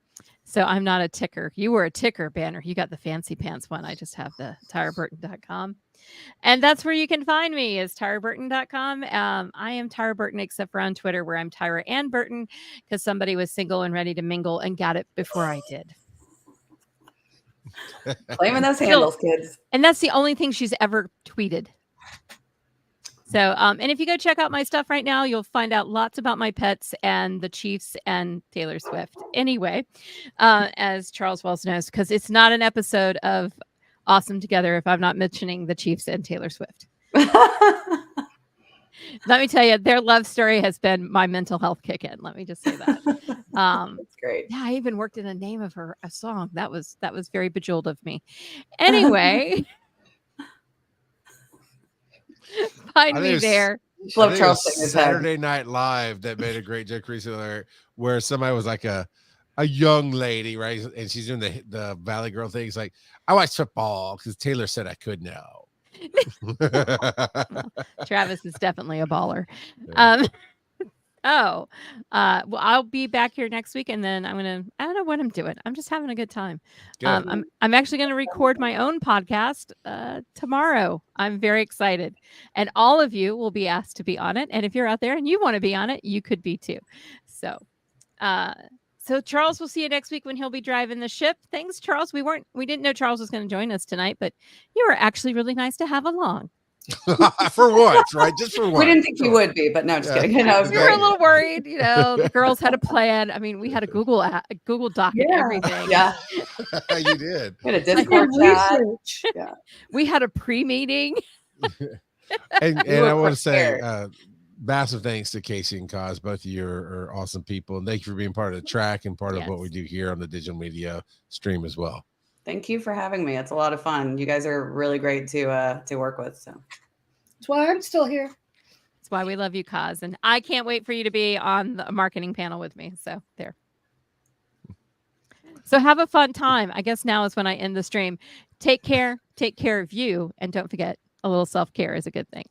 So I'm not a ticker. You were a ticker banner. You got the fancy pants one. I just have the tyraburton.com. And that's where you can find me, is tyraburton.com. I am Tyra Burton, except for on Twitter, where I'm Tyra Ann Burton, because somebody was single and ready to mingle and got it before I did. Claiming those handles, kids. And that's the only thing she's ever tweeted. So, and if you go check out my stuff right now, you'll find out lots about my pets and the Chiefs and Taylor Swift. Anyway, as Charles Wells knows, because it's not an episode of Awesome Together if I'm not mentioning the Chiefs and Taylor Swift. Let me tell you, their love story has been my mental health kick in. Let me just say that. That's great. Yeah, I even worked in a name of a song. That was very bejeweled of me. Anyway, find I think me it was- there. I Love think it Charles was shaking his head. Saturday Night Live that made a great joke recently where somebody was like a young lady, right? And she's doing the Valley Girl thing. It's like, I watch football because Taylor said I could now. Travis is definitely a baller. Yeah. Well, I'll be back here next week, and then I don't know what I'm doing. I'm just having a good time. Good. I'm actually going to record my own podcast tomorrow. I'm very excited, and all of you will be asked to be on it. And if you're out there and you want to be on it, you could be too. So, so Charles, we'll see you next week when he'll be driving the ship. Thanks, Charles. We didn't know Charles was going to join us tonight, but you were actually really nice to have along. For once, right? Just for once. We didn't think you would be, but no, just Yeah. kidding. No, it was We were great. a little worried, the girls had a plan. I mean, we had a Google Doc and Yeah. everything. Yeah, You did. we had a I did Discord chat. research. We had a pre-meeting. And You were I want to say prepared. massive thanks to Casey and Cos. Both of you are awesome people. And thank you for being part of the track and part of what Yes. we do here on the digital media stream as well. Thank you for having me. It's a lot of fun. You guys are really great to work with. So That's why I'm still here. That's why we love you, Kaz. And I can't wait for you to be on the marketing panel with me. So there. So have a fun time. I guess now is when I end the stream. Take care of you, and don't forget, a little self-care is a good thing.